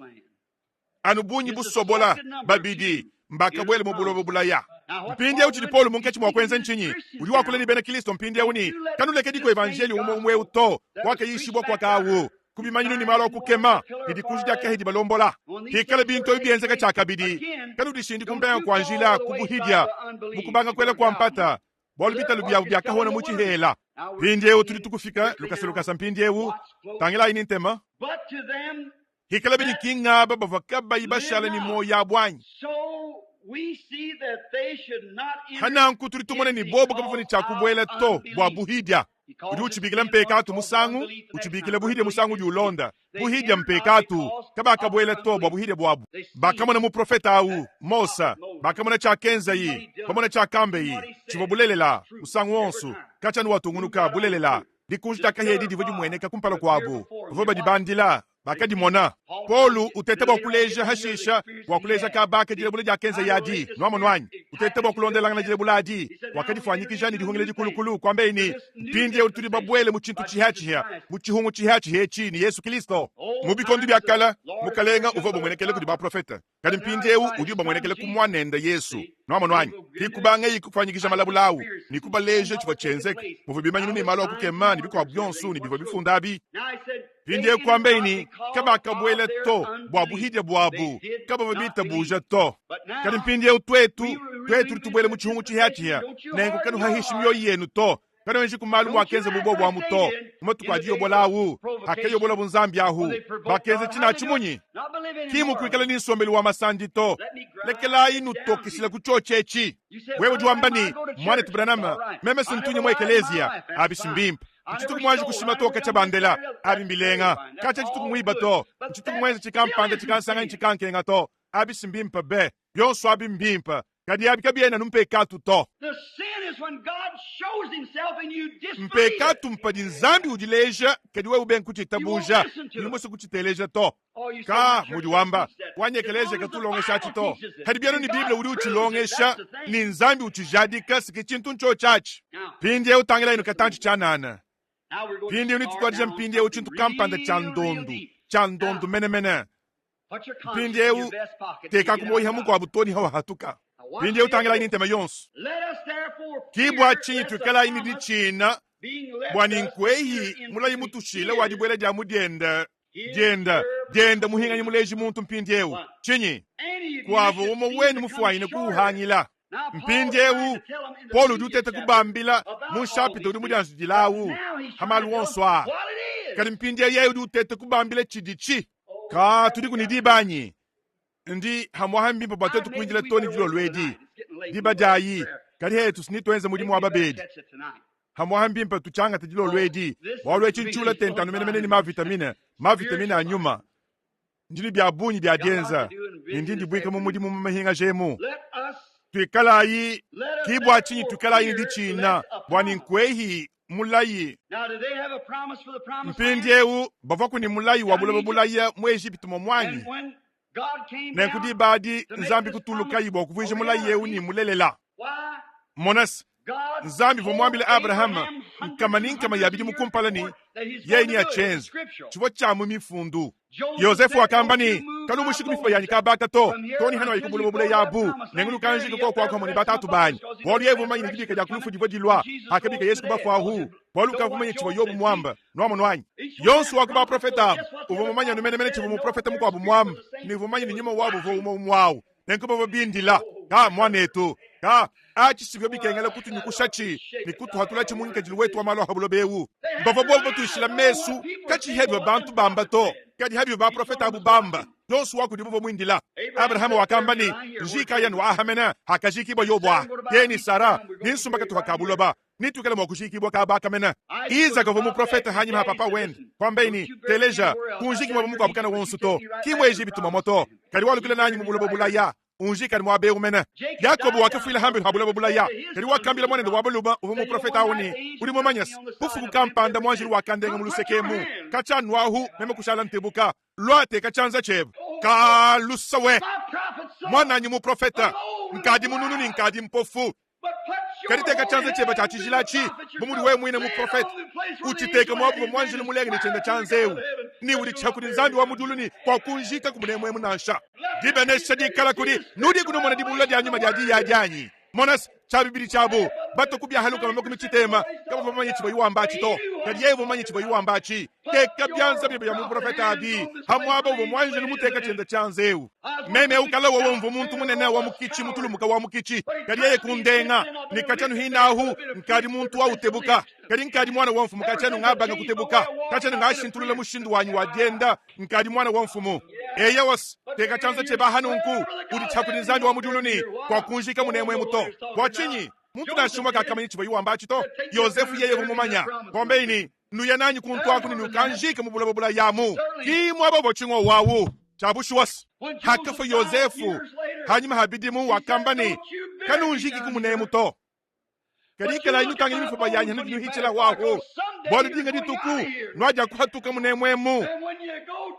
Anubunyi busobola babidi. Mbaka bwele mubula bubula ya. Mpindi ya uchi dipolu munkechi mwakwenze nchinyi. Uli wakule ni bene kilisto mpindi ya uni. Kanule kediko evangeli umwe uto. Waka yishibwa kwa kawu. Kubimanyinu ni malo kukema. Hidi kujida kahidi balombola. Hikale binto ibienze kachaka bidi. Kanudi shindi kumpenga kwa njila kubuhidia. Mukubanga kwele kwa mpata. Bolu bita lubia ubiaka hona muchi hela. Pindi ya utuli tukufika. Lukasa mpindi ya u. Tangila inintema. Hikale bini kinga baba vakaba ibashala ni moya bwanyi. Hana nkuturi tumone ni bobo kama funi chakubwele to bwa buhidia. Udi uchibikile mpekatu musangu, uchibikile buhidia musangu julonda. Buhidia mpekatu, kaba akabwele to bwa buhidia bwabu. Bakamona mu profeta au, Mosa, bakamona cha kenza yi, bakamona cha kambe yi, chibobulelela, musangu onsu, kachanu watungunuka bulelela. Dikunjita kahedi divoji mweneka kumpalo kwabu. Voba di bandila, bakadi mona. Polu uteteba kuleja hashisha, wakuleja kabake dilebule ja kenza yadi, nwamo nwanyi. Uteteba kulondela ngana dilebula adi, wakadi fanyikijani dihungile dikulukulu, kwambe ini, pindi ya uturi babwele muchintu chihachi ya, muchihungu chihachi hechi ni Yesu Kristo. Mubikondi biakala, mukalenga uvobo mwenekele kudiba profeta. Kadi mpindi ya udiba mwenekele kumwanenda Yesu, nwamo nwanyi. Hikubanga yikufanyikisha malabulau, nikubaleje chivachenzeke, muvibimanyinu ni malo kukema, nibiko abionsu, nibivo bifundabi. Pindi ya kwambe ini, kaba akabwele to, bwabu hide bwabu, kaba vabita buja to. Kadi mpindi ya utwetu tubwele muchihungu chihachi ya, nengu kanu hahishimyo yenu to. Kano wenji kumalu wakenze bubo bwa muto. Mutu kwa jiyo bola wu. Hakeyo bola bunzambi ahu. Bakenze china chimunyi. Kimu kuikala nisombeli wa masandi to. Lekela inu to kisila kuchochechi. Wewe juambani. Mwane tubranama. Meme sintunye mwa ekelezia. Abisimbimp. Mchituku mwaji kushima to kacha bandela. Abimbilenga. Kacha chituku mwiba to. Mchituku mwezi chikampanda chikansanga chikankenga to. Abisimbimpa be. Yonsu abimbimpa. Kadi abikabiena numpekatu to. Mpekatu mpadi nzambi udileja, kadi wewe ben kuchitabuja, nimusu kuchiteleja to. ka mudi wamba wanyekeleze katulongesha chito hadi byano ni Biblia uri uchilongesha ni nzambi uchijadika sikichintu ncho chachi pindi utangela ino katanchi chanana pindi unitutwadisha mpindi uchintu kampanda chandondo mene pindi teka kumoiha muko abutoni hawa hatuka pindi utangela ino ntema yonsu kibwa chinyi tukala ino di china bwani nkwehi mulayi mutushile wadibwele jamu dienda muhinga ni muleji muntu mpindi ewu chinyi kwavo umo weni mufuwaine kuuhangila mpindi ewu polo dutete kubambila munshapita uri mudiansu dilawu hamalu wonswa kadi mpindi ewu dutete kubambila chidichi ka tudi kunidibanyi ndi hamwahambimpa batoto kuinjila toni jilo lwedi diba jayi kadi hetu sinituenze mudimu wababedi hamwahambimpa tuchanga tijilo lwedi walwe chinchula tentano mene ni mavitamina anyuma njili bya bunyi bya dienza ndindi bwika mu mudimu mahinga jemu twikalayi kibwa chinyi twikalayi ndi china bwani nkwehi mulayi mpindi ewu bavakuni mulayi wabula bulaya mu Egypt momwanyi nenkudi badi nzambi kutuluka yibwa kuvuisha mulayi ewu ni mulelela monas nzambi vomwambile Abraham nkama yabidi mukumpalani yeni ya chenzi chivo chamu mifundu Yosefu akambani kanu mushiku mifupa yanyi kabaka toni hano yikubulu bule yabu nengulu kanjika kwa moni batatu bani bolu yevu manyi ngidika ja kulufu divo dilwa hakabika Yesu kubafu ahu bolu kavumanyi chivo yobu mwamba nomu nwanyi yonsu wakuba profeta uvumanya numene chivo mu profeta mko wabu mwamba ni vumanyi ni nyuma wabu vo umwawu nenkuba vabindila ka mwanetu ka achisivyo bikengela kutu nikushachi ni kutu hatula chimunika jilu wetu wa malo habulobewu mbavo bolbo tuishila mesu kachi hebyo bantu bamba kadi hebyo ba profeta abu bamba yonsu waku dibubo mwindila Abraham wakambani njika yanu ahamena hakajikibwa yobwa yeni Sara ninsumba katu hakabuloba nitukele mwakujikibwa kabaka mena iza kavomu profeta hanyima hapapa wendi kwambeni teleja kunjikibwa muku abukana wonsuto kimwe Egyptu mamoto kadi walu kile nanyi mubulobo bulaya unjika ni mwabe umena Yakobo wakifuila hambi habula bulaya kadi wakambila mwanende wabuluba uvumu profeta awuni uri momanyas pufu kukampanda mwanjiri wakandenga mulusekemu kachanu wahu meme kushala ntebuka lwate kachanza chebu kalusawe mwana nyimu profeta nkadi mununu ni nkadi mpofu kadi teka chanza cheba chachijilachi bumuri we mwine mu profeta uchiteka mwabu mwanjiri mulenge ni chenda chanzeu ni uri chakuri nzambi wa muduluni kwa kunjika kumunemwe munansha dibene shadi kala kuri nudi kuno mwana dibula dia nyuma dia ya janyi monas chabibiri chabo bato kubya haluka mamako michitema kama vamanyi chibo yuambachi kadi yevo manyi chibo yuambachi teka byanza bibo ya mu profeta adi hamwaba ubo mwanjiri muteka chenda chanzeu meme ukala wo mvu muntu munene wa mukichi mutulumuka wa mukichi kadi yeye kundenga nikachanu hinahu nkadi muntu wa utebuka kadi nkadi mwana wa mfumu kachanu ngabanga kutebuka kachanu ngashintulula mushindu wanyu wagenda nkadi mwana wa mfumu eyawas teka chanza cheba hanunku uri chakulinzani wa muduluni kwa kunjika munemwe muto kwa chinyi muntu nashuma kakamani chibo yuambachi Yosefu yeye vumumanya kombeini nuya nanyi kuntwa kuni nukanjika mubulabula yamu kimwa babo chingo wawu chabushuwas hakafu Yosefu hanyuma habidimu wakambani kanunjiki kumune muto kadikala inutangi mifupa yanyi hanu hichila wahu bolu dinga dituku nwaja kuhatuka munemwemu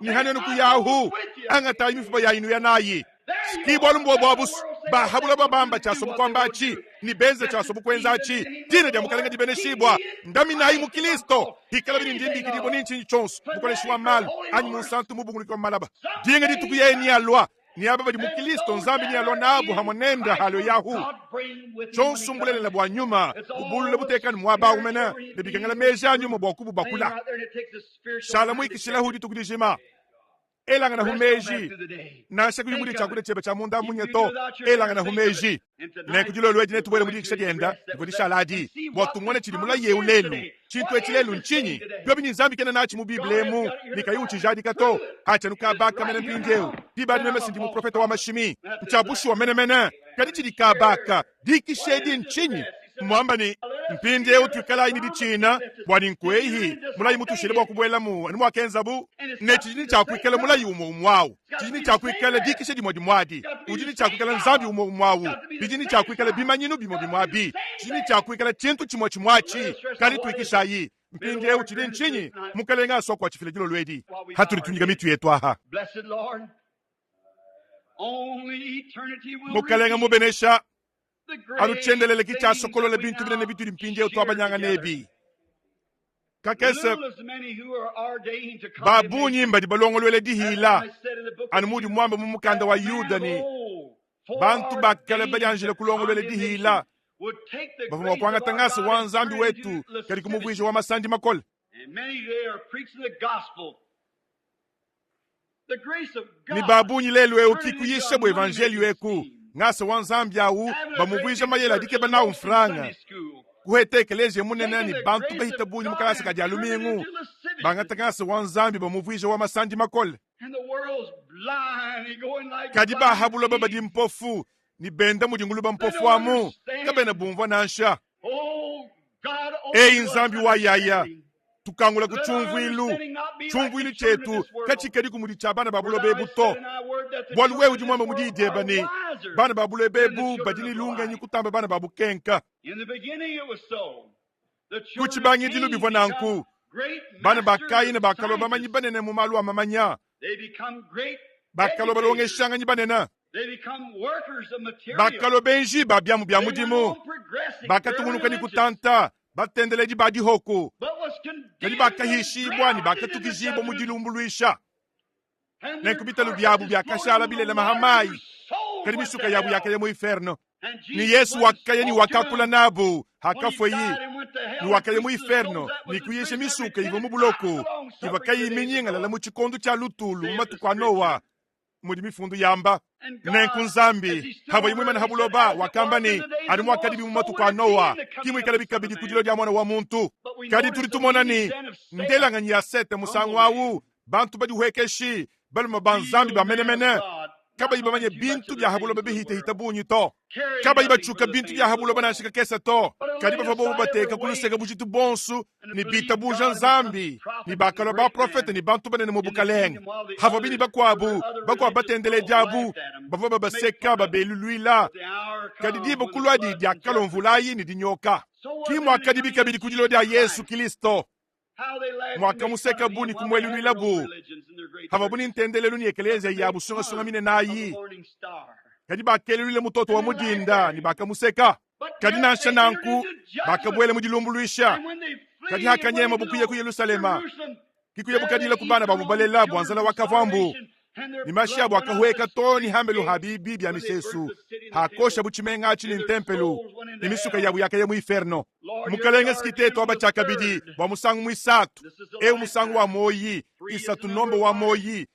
ni hanenu kuyahu angata mifupa yanyi yanayi skibolu mbobobus ba habula babamba chasobu kwambachi ni benze chasobu kwenzachi dina dia mukalenga dibeneshibwa ndami nayi mukristo hikala bini ndindi kidibo ninchi chons mukoleshwa mal anyi musantu mubunguli kwa malaba dinga dituku ye ni alwa ni ababa di mukristo nzambi ni alwa nabu hamonenda halo yahu chonsu mbulele la bwanyuma ubulule butekani mwaba umena nebikangala meja nyuma bwakubu bakula shalamu ikishilahu ditukudijima elanga na humeji na shaku yumuri chakule chebe cha munda munyeto elanga na humeji ne kujilo lweji ne tubwele mudi kishagenda kudisha ladi bwatumone chili mula yeulelu chintu echilelu nchinyi byobi nzambi kena nachi mu biblemu nikayuchi jadi kato hacha nukabaka mene mpingeu dibadi meme sindi mu profeta wa mashimi mchabushu wa mene kadi chili kabaka dikishedi nchinyi mwambani mpinde utukala ini dichina bwani nkwehi mulayi mutushile bwa kubwela mu ni mwakenza bu ne chini cha kwikela mulayi umwawu chini cha kwikela dikishe di mwadi ujini cha kwikela nzambi umwawu bijini cha kwikela bimanyinu bimwabi chini cha kwikela chintu chimwachi kali tuikishayi mpinje uchili nchinyi mukalenga sokwa chifile jilo lwedi hatuli tunyiga mitu yetu aha Blessed Lord, only eternity will mukalenga reveal mubenesha the great aluchendelele things kicha sokolo le that we bintu now binene bituli mpinje utwabanyanga share nebi together. kakese Little as many who are ordained to babunyi mbadi balongolwele dihila As I said in the book of anu mudi Jude, mwamba mumukanda wa that man yuda ni of old, bantu bakale foreordained bajanjile to kulongolwele condemnation, dihila would take the bavuma grace of kwanga our tangasi God wa and nzambi turn it into wetu kali lasciviousness. kumuvwisha wa masandi makole And many today are preaching the gospel. The grace of God. ni babunyi lelwe turning ukikuyishe into a bwa evanjeli money-making weku scheme. ngase wa nzambi awu Having a bamuvwisha great mayela church dike and banawu loaf in mfranga Sunday school. kuhetekeleje munene ni Taking the bantu grace bahita of bunyi God mukalasa and kadi turning it alumingu into lasciviousness. bangata ngase wa nzambi bamuvwisha wa masandi makole And the world's blind and going like kadi blind bahabula sheep. babadi mpofu ni benda mudingulu ba mpofu They don't amu understand. kabena bumva nansha Oh, God, Ei, open to us nzambi wa yaya. understanding. tukangula Let our kuchumvu ilu understanding not be chumvu like ilu the children of chetu this world. kachikedi kumudi cha bana For babulo thou bebu hast said to in thy word that the bwalu children wewu of this jumwamba world mudide are bani wiser bana babule than the bebu children badini of lunga light. nyikutamba bana babu kenka In the beginning it was so. The children kuchibangi of dilu Cain bivonanku become great bana masters bakayi ne and bakalo bamanyi scientists. banene mu malu amamanya They become great bakalo educators. balongeshanga nyi banena They become workers of material. bakalo benji babyamu bya They went mudimu on progressing, bakatunguluka very ni religious, kutanta batendeleji badi hoko but was kadi condemned bakahishibwa ni and grounded in the bakatukijibo judgment. mudilumbuluisha And ne their kubitalu carcasses byabu bya floating kashala on bile the na waters, mahamai their souls kadi went misuka to yabu hell. yake mu inferno And ni Jesus yesu went and wakaye ni spoke to wakakula them. nabo When he hakafoyi died and went to hell ni and wakaye mu preached to the souls inferno that was ni in kuyeshe prison that misuka ivo mu repented, buloko not the long suffering ibakayi of the days of iminyinga lala Noah. mu chikondo cha lutulu Saith matu the kwa scripture. nowa mudi mifundu yamba And God, nenku as nzambi he stood habo over yimwe it, mana he said, habuloba as it wakamba was in ni the days ali of mwakadi Noah, bimu so matu will kwa it be nowa in the coming kimwe of kala the Son bikabidi of kujilo Man. lya mwana wa muntu But we kadi notice turi the tumona leading ni den of Satan. ndelanga nyasete musangu wawu bantu badi huekeshi balima banzambi Real man of bamenemene God, kaba not ibamanye knowing too much bintu of bya the habulo things of the babihita hita world. bunyi to Caring kaba nothing ibachuka for the bintu things bya of the habulo world. banashika kesa to But kadi lay bava bo aside bateka every kulusega weight bujitu bonsu and ni believe bita God buja and become nzambi prophets ni and bakalo ba great profete men ni bantu banene mu in the bukaleng kingdom while the havo bini others, bakwabu other bakwa religious batendele world jabu laughed at them, bava make babaseka fun of them. babelulwila But the hour kadi comes dibo when the kulwadi floods dia and kalo judgments. mvulayi ni dinyoka So was kimwa it in kadi the bikabidi coming kujilo of dia Jesus yesu Christ. kristo How they laughed and mwaka made fun museka of him buni while they had kumwelulila their own bu religions and their great hava buni churches. ntendelelu ni But ekeleze they yabu made sunga sunga fun mine of nayi the morning star. kadi bakelulile mutoto wa And they laughed mudinda at ni him. bakamuseka But kadi yet nansha they entered nanku into judgment. bakabwele mudilumbuluisha And when they kadi flee hakanyema away to bukuye ku yerusalema Jerusalem, kikuye there bukadila they kubana eat their own babubalela children bwanzala from wakavambu starvation, and their ni blood mashabu went out akahueka of the toni street hambelu gates habibi bya when they burnt misesu the city and the hakosha temple, buchimengachi ni and their ntempelu souls went into nimisuka hell. yabu yake mu inferno Lord, here we mukalenge are sikitetu again on the abachakabidi third. bwa musangu mwisatu This is the ewu last musangu wa time. moyi 3 is isatu the nombo number wa of life. moyi Here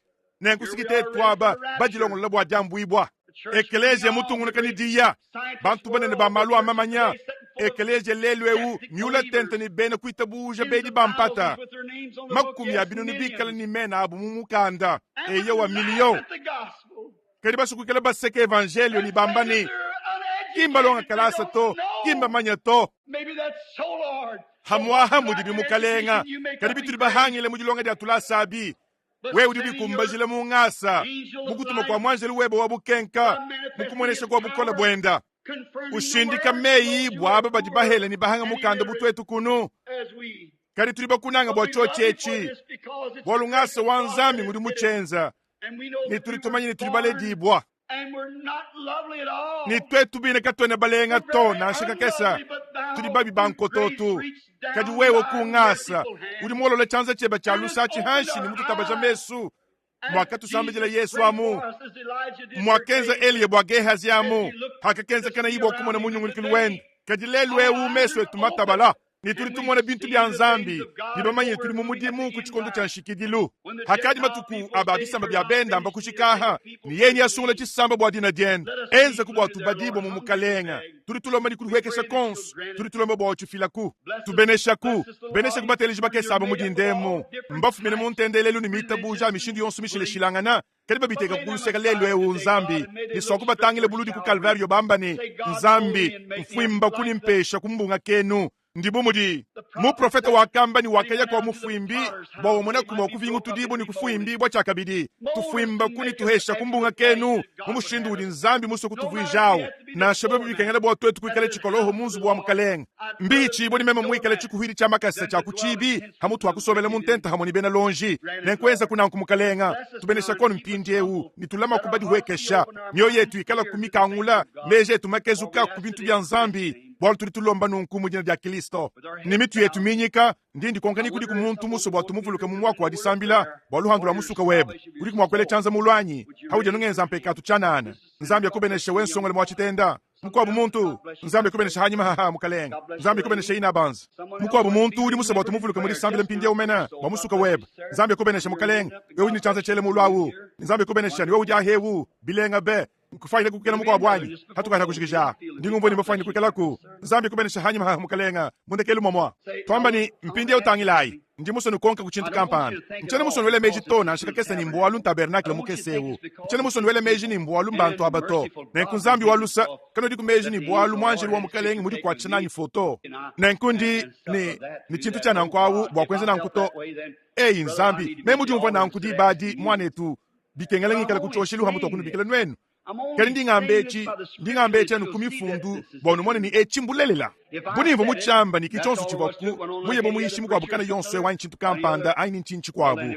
nenku we are sikitetu ready aba for the rapture. bajilongolola bwa jambuibwa The church ekeleje moving on, the mutungulukani great diya scientist bantu banene world, bamalu the church amamanya today setting full of ekeleje lelwewu skeptic miula believers. tente ni bene kuita buja Tens bedi of bampata thousands with their names on the book, makumi yes, abinu ni bikala millions. ni mena abu mumukanda And eye would wa laugh miliyo at the gospel. kadi basukukela baseke evangelio And ni say that bambani they're kimba longa uneducated, they kalasa don't to kimba know. manya to Maybe that's so, Lord. So hamwaha what mudi about bimukalenga education you make kadi up in bituli grace? bahangile mudilonga dia tulasabi But wewe udi sending your bikumbajile mungasa angel of mukutuma light, kwa mwanjeli webo wa bukenka God manifesting mukumwenesha his kwa bukola power, bwenda confirming the ushindika word to meyi those who bwaba are badi poor bahele ni bahanga and mukanda illiterate butwetu kunu as we. kadi tuli bakunanga But we bwa love you for chochechi this because it's the grace bwalungasa of wa God nzambi that ngudi has did it. muchenza And we know ni that we tuli were tumanyi ni tuli born baledibwa and we're not lovely at all. ni twetu bine katwene balenga We're to very nanshika kesa unlovely, but thou, tuli babi through bankototu grace, reached down kadi with wewe thy kungasa merciful hand uli mwolola chanza cheba cha and hast lusachi opened hanshi ni our mututabaja eyes. mesu And mwaka tusambejela Jesus yesu prayed amu for us as Elijah did for mwakenza David. eliye bwa gehazi As amu he looked hakakenza to kana see ibo around kumona him munyungulukili today, wenu kadi lelwe our eyes umeswe are tumatabala open, ni tuli and we tumona bintu see bya the things nzambi of God nibamanye and tuli what we're doing mumudimu at ku the chikondo inside. cha nshikidilu When the hakadi Gentile matuku people aba say bisamba you're bya not benda mba finished, kushikaha you think the ni people yeni say yasungula believe. chisamba bwa dina jenda Let us be enze kubwa included there, tubadibo Lord, mu humbly we mukalenga beg. tuli tulomba di We kuhwekesha pray that you'll konsu grant tuli it. tulomba bwa chufilaku Bless us, tubeneshaku bless us, the benesha Lord, kubateleji for you're bakesaba made up of all mudindemu different mbafu mene types muntendelelu ni of mita buja religions mishindi and yonsu mishile beliefs. shilangana kadi But babiteka lay them kukuluseka aside lelwe today, God, unzambi and may they niswa look kubatangile straight buludi towards ku Calvary. kalvario bambani Say, God, mold me nzambi and make me mfwimba like kunimpesha kumbunga kenu ndibumudi muprofeta wakamba ni wakaya kwa mufuimbi bwa mwana kuma kuvingu tudibu ni kufuimbi bwa chakabidi tufuimba kuni tuhesha kumbunga kenu mumushindu udi nzambi muso kutuvuijao na shababu bikengele bwa twetu kuikale chikoloho munzu bwa mkaleng mbichi boni mema muikale chikuhiri cha makasa cha kuchibi hamutu hakusobele muntenta hamoni bena lonji nenkwenza kuna nkumukalenga tubenesha kono mpindiewu nitulama kubadi huekesha myo yetu ikala kumika angula meje tumakezuka kubintu bya nzambi bwala tuli tulomba nunkumu jina lya Kristo ni mitu yetu minyika ndindi konkani kudi kumuntu muso bwa tumuvuluke mumwako wa disambila bwaluhandula musuka webu kudi kumwakwele chanza mulwanyi hauja nungenza mpekatu chanana nzambi yakubeneshe wensongole mwachitenda mukwabu muntu nzambi yakubeneshe hanyima haha mukalenga nzambi yakubeneshe ina banza mukwabu muntu udi muso bwa tumuvuluke muri sambila mpindia umena wa musuka webu nzambi yakubeneshe mukalenga wewe ni chanza chele mulwawu nzambi yakubeneshe ni wewe jahewu bilenga be kufanya kukela mukwa bwanyi hatukana kushikisha ndingumbo ni mafanya kukela ku nzambi kubenesha hanyima mukalenga mundekelu momwa twamba ni mpindia utangilai ndi muso ni konka kuchinta kampani nchene muso ni wele meji tona shika kesa ni mbwalu tabernakle mukesewu nchene muso ni wele meji ni mbwalu mbantu abato nenku nzambi walusa kano di kumeji ni mbwalu mwanjeli wa mukalenga mudi kwa chinanyi foto nenku ndi ni chintu cha nankwawu bwa kwenze nankuto eyi nzambi memudi umva nankudi badi mwanetu bikengele ngikala kuchoshilu hamuto kunu bikele nwenu kali ndingambechi anu kumifundu bono mwana ni echimbulelela bunimvo muchamba ni kichonsu chikwaku muyebo muishi mukwabukana yonso ewa nchintu kampanda aini nchinchi kwabu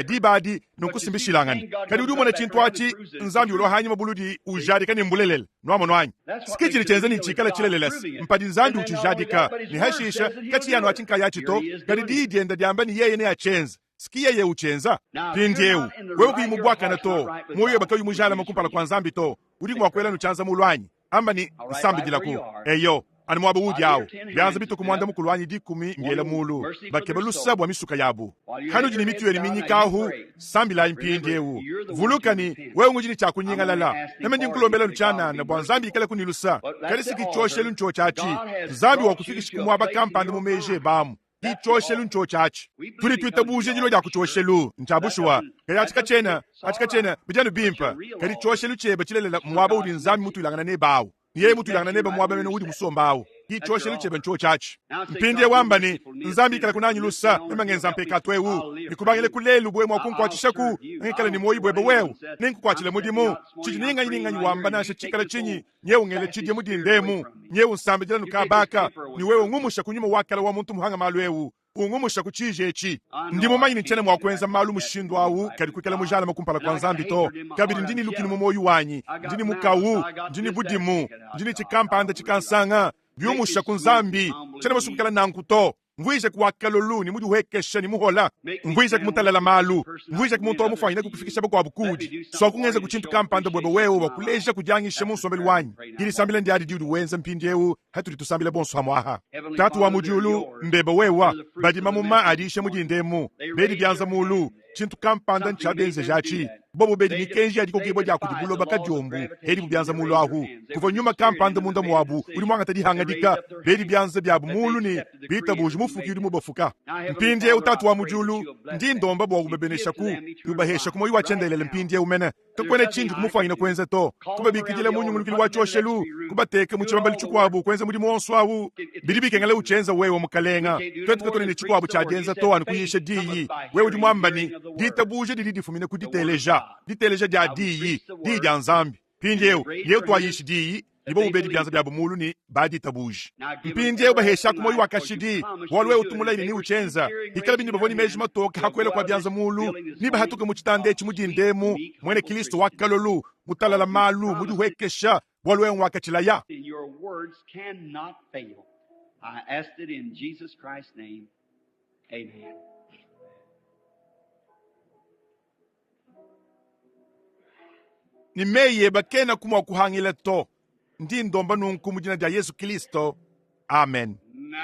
dibadi nunkusimbishilangani kali udi umona chintu achi nzambi ulo hanyi mabuludi ujadika ni mbulelela nwamo nwanyi sikijili chenze ni chikala chilelelas mpadi nzambi uchijadika ni hashisha kati yanu achinka yachito kali didienda diamba ni yeye ne achenza sikia ye uchenza pindiewu wewe kuimubwaka na to moyo bakayu mujala makumpala kwa nzambi to uri mwakwela nuchanza mulwanyi amba ni nsambi dilaku eyo ani mwabu udi yao byanza bitu kumwanda mukulwanyi dikumi mbiela mulu bakebelu sabu wa misuka yabu hanu jini mitu yeri minyikahu sambi la impindiewu vulukani wewe ngujini cha kunyingalala neme ndinkulombela nuchana na bwa nzambi ikala kunilusa kali sikichoshelu ncho chachi nzambi wakufikishi kumwaba kampanda mumeje bamu ichoshelu ncho chachi tuli tuitabuje jilo lya kuchoshelu nchabushwa kaya achikachena bijanu bimpa kali choshelu chebe chilelela mwaba udi nzambi mutu ilangana ne bawo niye mutu ilangana neba mwaba mene udi musombawo ichoshelu chebe ncho chachi mpindie wamba ni nzambi ikala kunanyulusa ema ngenza mpekatu ewu nikubangile kulelu bwe mwakunku wachishaku ngikala ni moyi bwebe wewu ninku kwachile mudimu chichi ninganyi wamba nashe chikala chinyi nyewu ngele chidye mudi ndemu nyewu nsambi jila nukabaka ni wewe ngumusha kunyuma wakala wa muntu muhanga malu ewu ungumusha kuchije echi ndimo manyi nchene mwakwenza malu mushindu awu kali kwikala mujala makumpala kwa nzambi to kabiri ndini lukini mumoyu wanyi ndini mukawu ndini budimu ndini chikampanda chikansanga byumusha kunzambi chene basukala nankuto ngwije kuwakalolu ni mudi wekesha ni muhola ngwije kumutalala malu ngwije kumuntu omufanyina kukufikisha bako abukudi so kungeze kuchintu kampanda bwebe wewe bakuleja kujangisha munsombeli wanyi ili sambile ndi adi diudu wenza mpindiewu hatuli tusambile bonso hamwaha tatu wa mujulu mbebe wewa badi mamuma adishe mujindemu bedi byanza mulu chintu kampanda nchabenze jachi bobo bedi mikenji adiko kibo ja kudibulo baka jombu hedi byanza mulu ahu kuva nyuma kampanda munda mwabu uri mwanga tadi hangadika bedi byanza byabu mulu ni bita buju mufukiri mubafuka mpindie utatu wa mujulu ndi ndomba bwa kubebenesha ku yubahesha kumoyi wachendelele mpindie umene tokwene chinju kumufanyina kwenze to kubabikijile munyu mulukili wachoshelu kubateke muchibambali chukwabu kwenze mudi monso awu bidibikengele uchenza wewe mukalenga twetukatone ni chukwabu chajenza to anikuyishe diyi wewe di mwambani ditabuje didifumine kuditeleja dia diyi di dia nzambi pindie yew twayishi diyi ibo ubedi byanza bya bumulu ni badi tabuji mpindie ubahesha kumoyi wakashidi walwe utumulaini ni uchenza ikala bini bavoni meji matoka hakwela kwa byanza mulu niba hatuke muchitande chimujindemu mwene Kristo wakalolu mutalala malu mudi wekesha walwe wakachilaya. Your words cannot fail. I asked it in Jesus Christ's name. Amen. nimeye bakena kumwa kuhangile to ndi ndomba nunku mujina ja Yesu Kristo. Amen. Now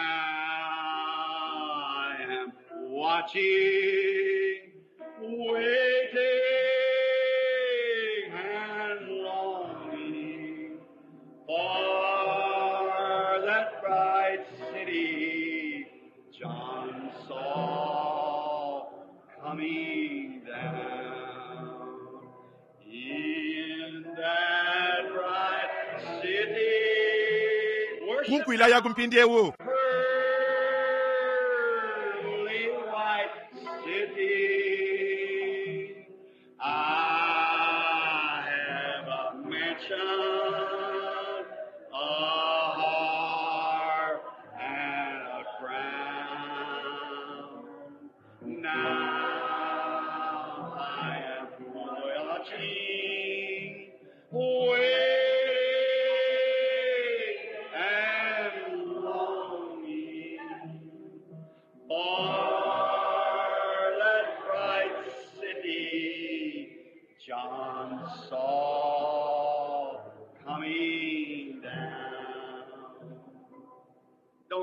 I am watching, waiting and longing for that bright city John saw coming down. In that bright city kunku ilaya kumpindiewu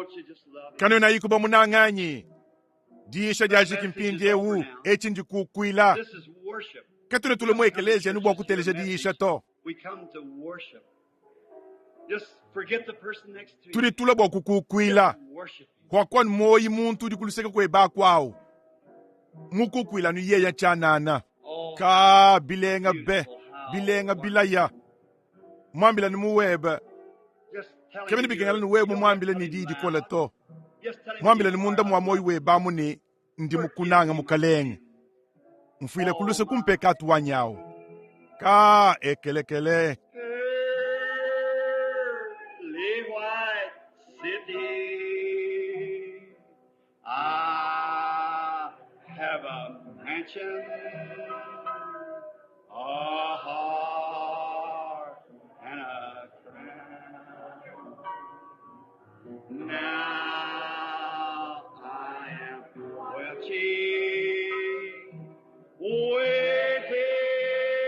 don't you just love him? kano na ikuba munang'anyi diisha diajiki mpindi ewu echi ndikukwila This is worship. katune tulemo ekeleja nubwa kuteleja diisha to We come to worship. Just forget the person next to you. tuli tula bwa kukukwila Just worship him. kwa kwa moyi muntu dikuluseka kweba kwao mukukwila nu yeya chanana Oh, ka bilenga be beautiful. How bilenga wonderful. bilaya mwambila ni muweba Just telling kemini you bikengala ni you webu don't mwambila have ni to didi be kola loud. to Just telling mwambila you ni you munda are mwa moyi weba muni ndi mukunanga mukalenge mfile kuluse kumpeka tuwanyao ka ekelekele Pearly white city, I have a mansion, a heart, and a crown. Now I am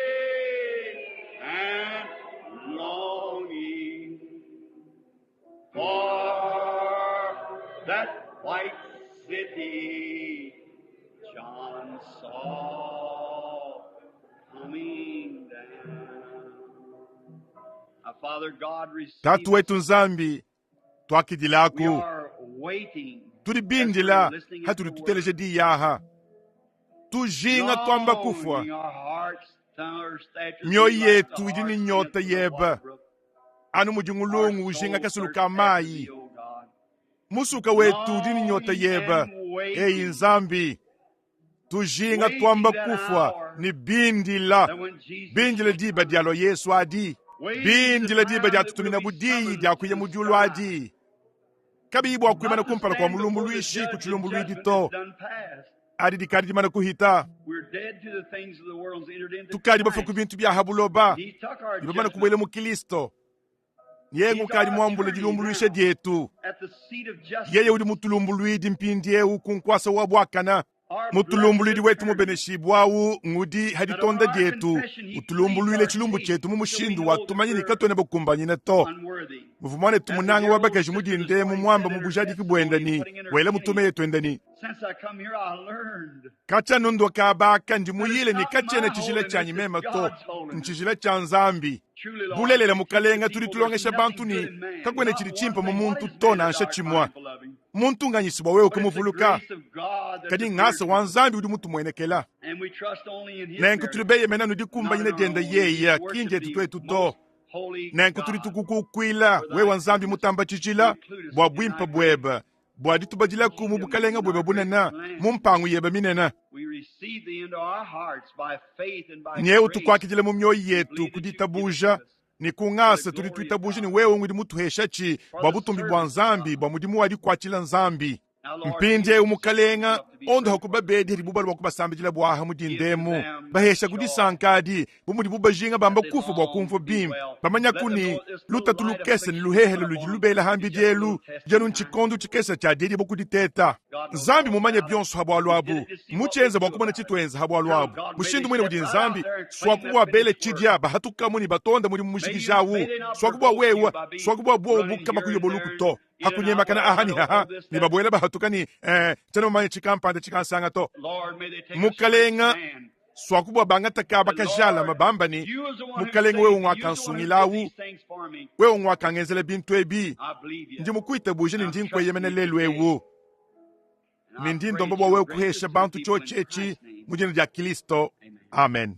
waiting and longing for that white city John saw coming down. Our Father God, receive tatu wetu nzambi twakidilaku we are waiting tuli bindila hatuli tuteleje di yaha tujinga twamba kufwa longing our hearts thirst after myoyo thee like yetu the idini heart nyota yearns for the yeba water brook. anu mujingulungu Our ujinga soul kasuluka thirsts after mayi thee, O God. musuka wetu udini nyota yeba eyi nzambi tujinga twamba kufwa ni bindila That when Jesus bindila diba dialo yesu adi bindila diba diatutumina budiyi diakwiye mujulu adi kabibu akwimana kumpala kwa mulumbu luishi kuchilumbu luidito adi dikadi dimana kuhita we're dead to the things of the world and entered into tukadi bafa Christ. ku bintu bya habuloba He took our ibamana judgment kubwele mu Kristo yengu kadi mwambula dilumbu luishe dietu at the seat of justice. yeye udi mutulumbu luidi mpindi ewu kunkwasa wa bwakana Our mutulumbu luidi blessed wetu attorney. mubeneshibwawu ngudi haditonda dietu utulumbu luile chilumbu chetu mumushindu watumanyini katone bakumbanyine to Unworthy. muvumane tumunanga wabakaji mudinde mumwamba mubujadi kibwendani wele mutume yetu endani Since I come here, I learned. kacha nundo kabaka ndi muyile ni kachene chishile chanyi mema to nchishile cha nzambi Truly, Lord, bulelela we mukalenga teach the tuli people tulongesha there's bantu nothing ni good in man. kakwene Not chili one chimpa mu thing. muntu What is to man na that ansha thou art chimwa mindful of him? muntu nganyisibwa wewe But it's the kumuvuluka grace of God that kadi appears ngasa to us. wanzambi udi mutu mwenekela And we trust only in His nenku merit, tuli beye mena nudi kumba not nyine in our denda own. yeya We kinje worship tutwe thee, tuto most holy nenku tuli God. tukukukwila we wanzambi mutamba chichila bwa bwimpa bweba bwa ditubajila kumu bukalenga bweba bunena mumpangu yeba minena We receive thee into our hearts by faith and by nyewe grace. tukwakijile mu myoyo yetu kuditabuja ni kung'asa tuli twitabuje ni wewe ngudi mutuhesha chi bwa butumbi bwa nzambi bwa mudimu wadi kwachila nzambi Now, Lord, mpinje we umukalenga up to be ondo grateful. hakuba bedi ribuba lwa kubasambijila bwaha mudindemu bahesha gudi sankadi bumudi bubajinga bamba kufu bwa kumvo bim bamanya kuni luta tulukese ni luhehele lujilubela hambi jelu jenu nchikondo chikesa cha dedi bokuditeta nzambi mumanye byonso habwa lwabu muchenza bwakubona chitwenza habwa lwabu bushindu mwene budi nzambi swakubwa bele chidya bahatukamuni batonda muri mumushigishawu swakubwa wewa swakubwa bwo bukama kuyobolukuto hakunyemakana ahani haha ni babwela bahatukani tena mumanye chikampanda chikansanga to Lord, may they take a mukalenga straight stand. swakubwa bangata kaba kajala mabambani You is the one who mukalenga saved wewe me. ngwa You is the one who kansungilawu did these things for me. wewe ngwa kangenzele bintu ebi I believe you. ndi mukwita buje ni I'm ndinkwe trusting yemene you lelu today. ewu And I ni ndindo praise mbobwa you, wewe great kuhesha Christian bantu people, in chochechi Christ's name. mujina lya Kristo Amen. amen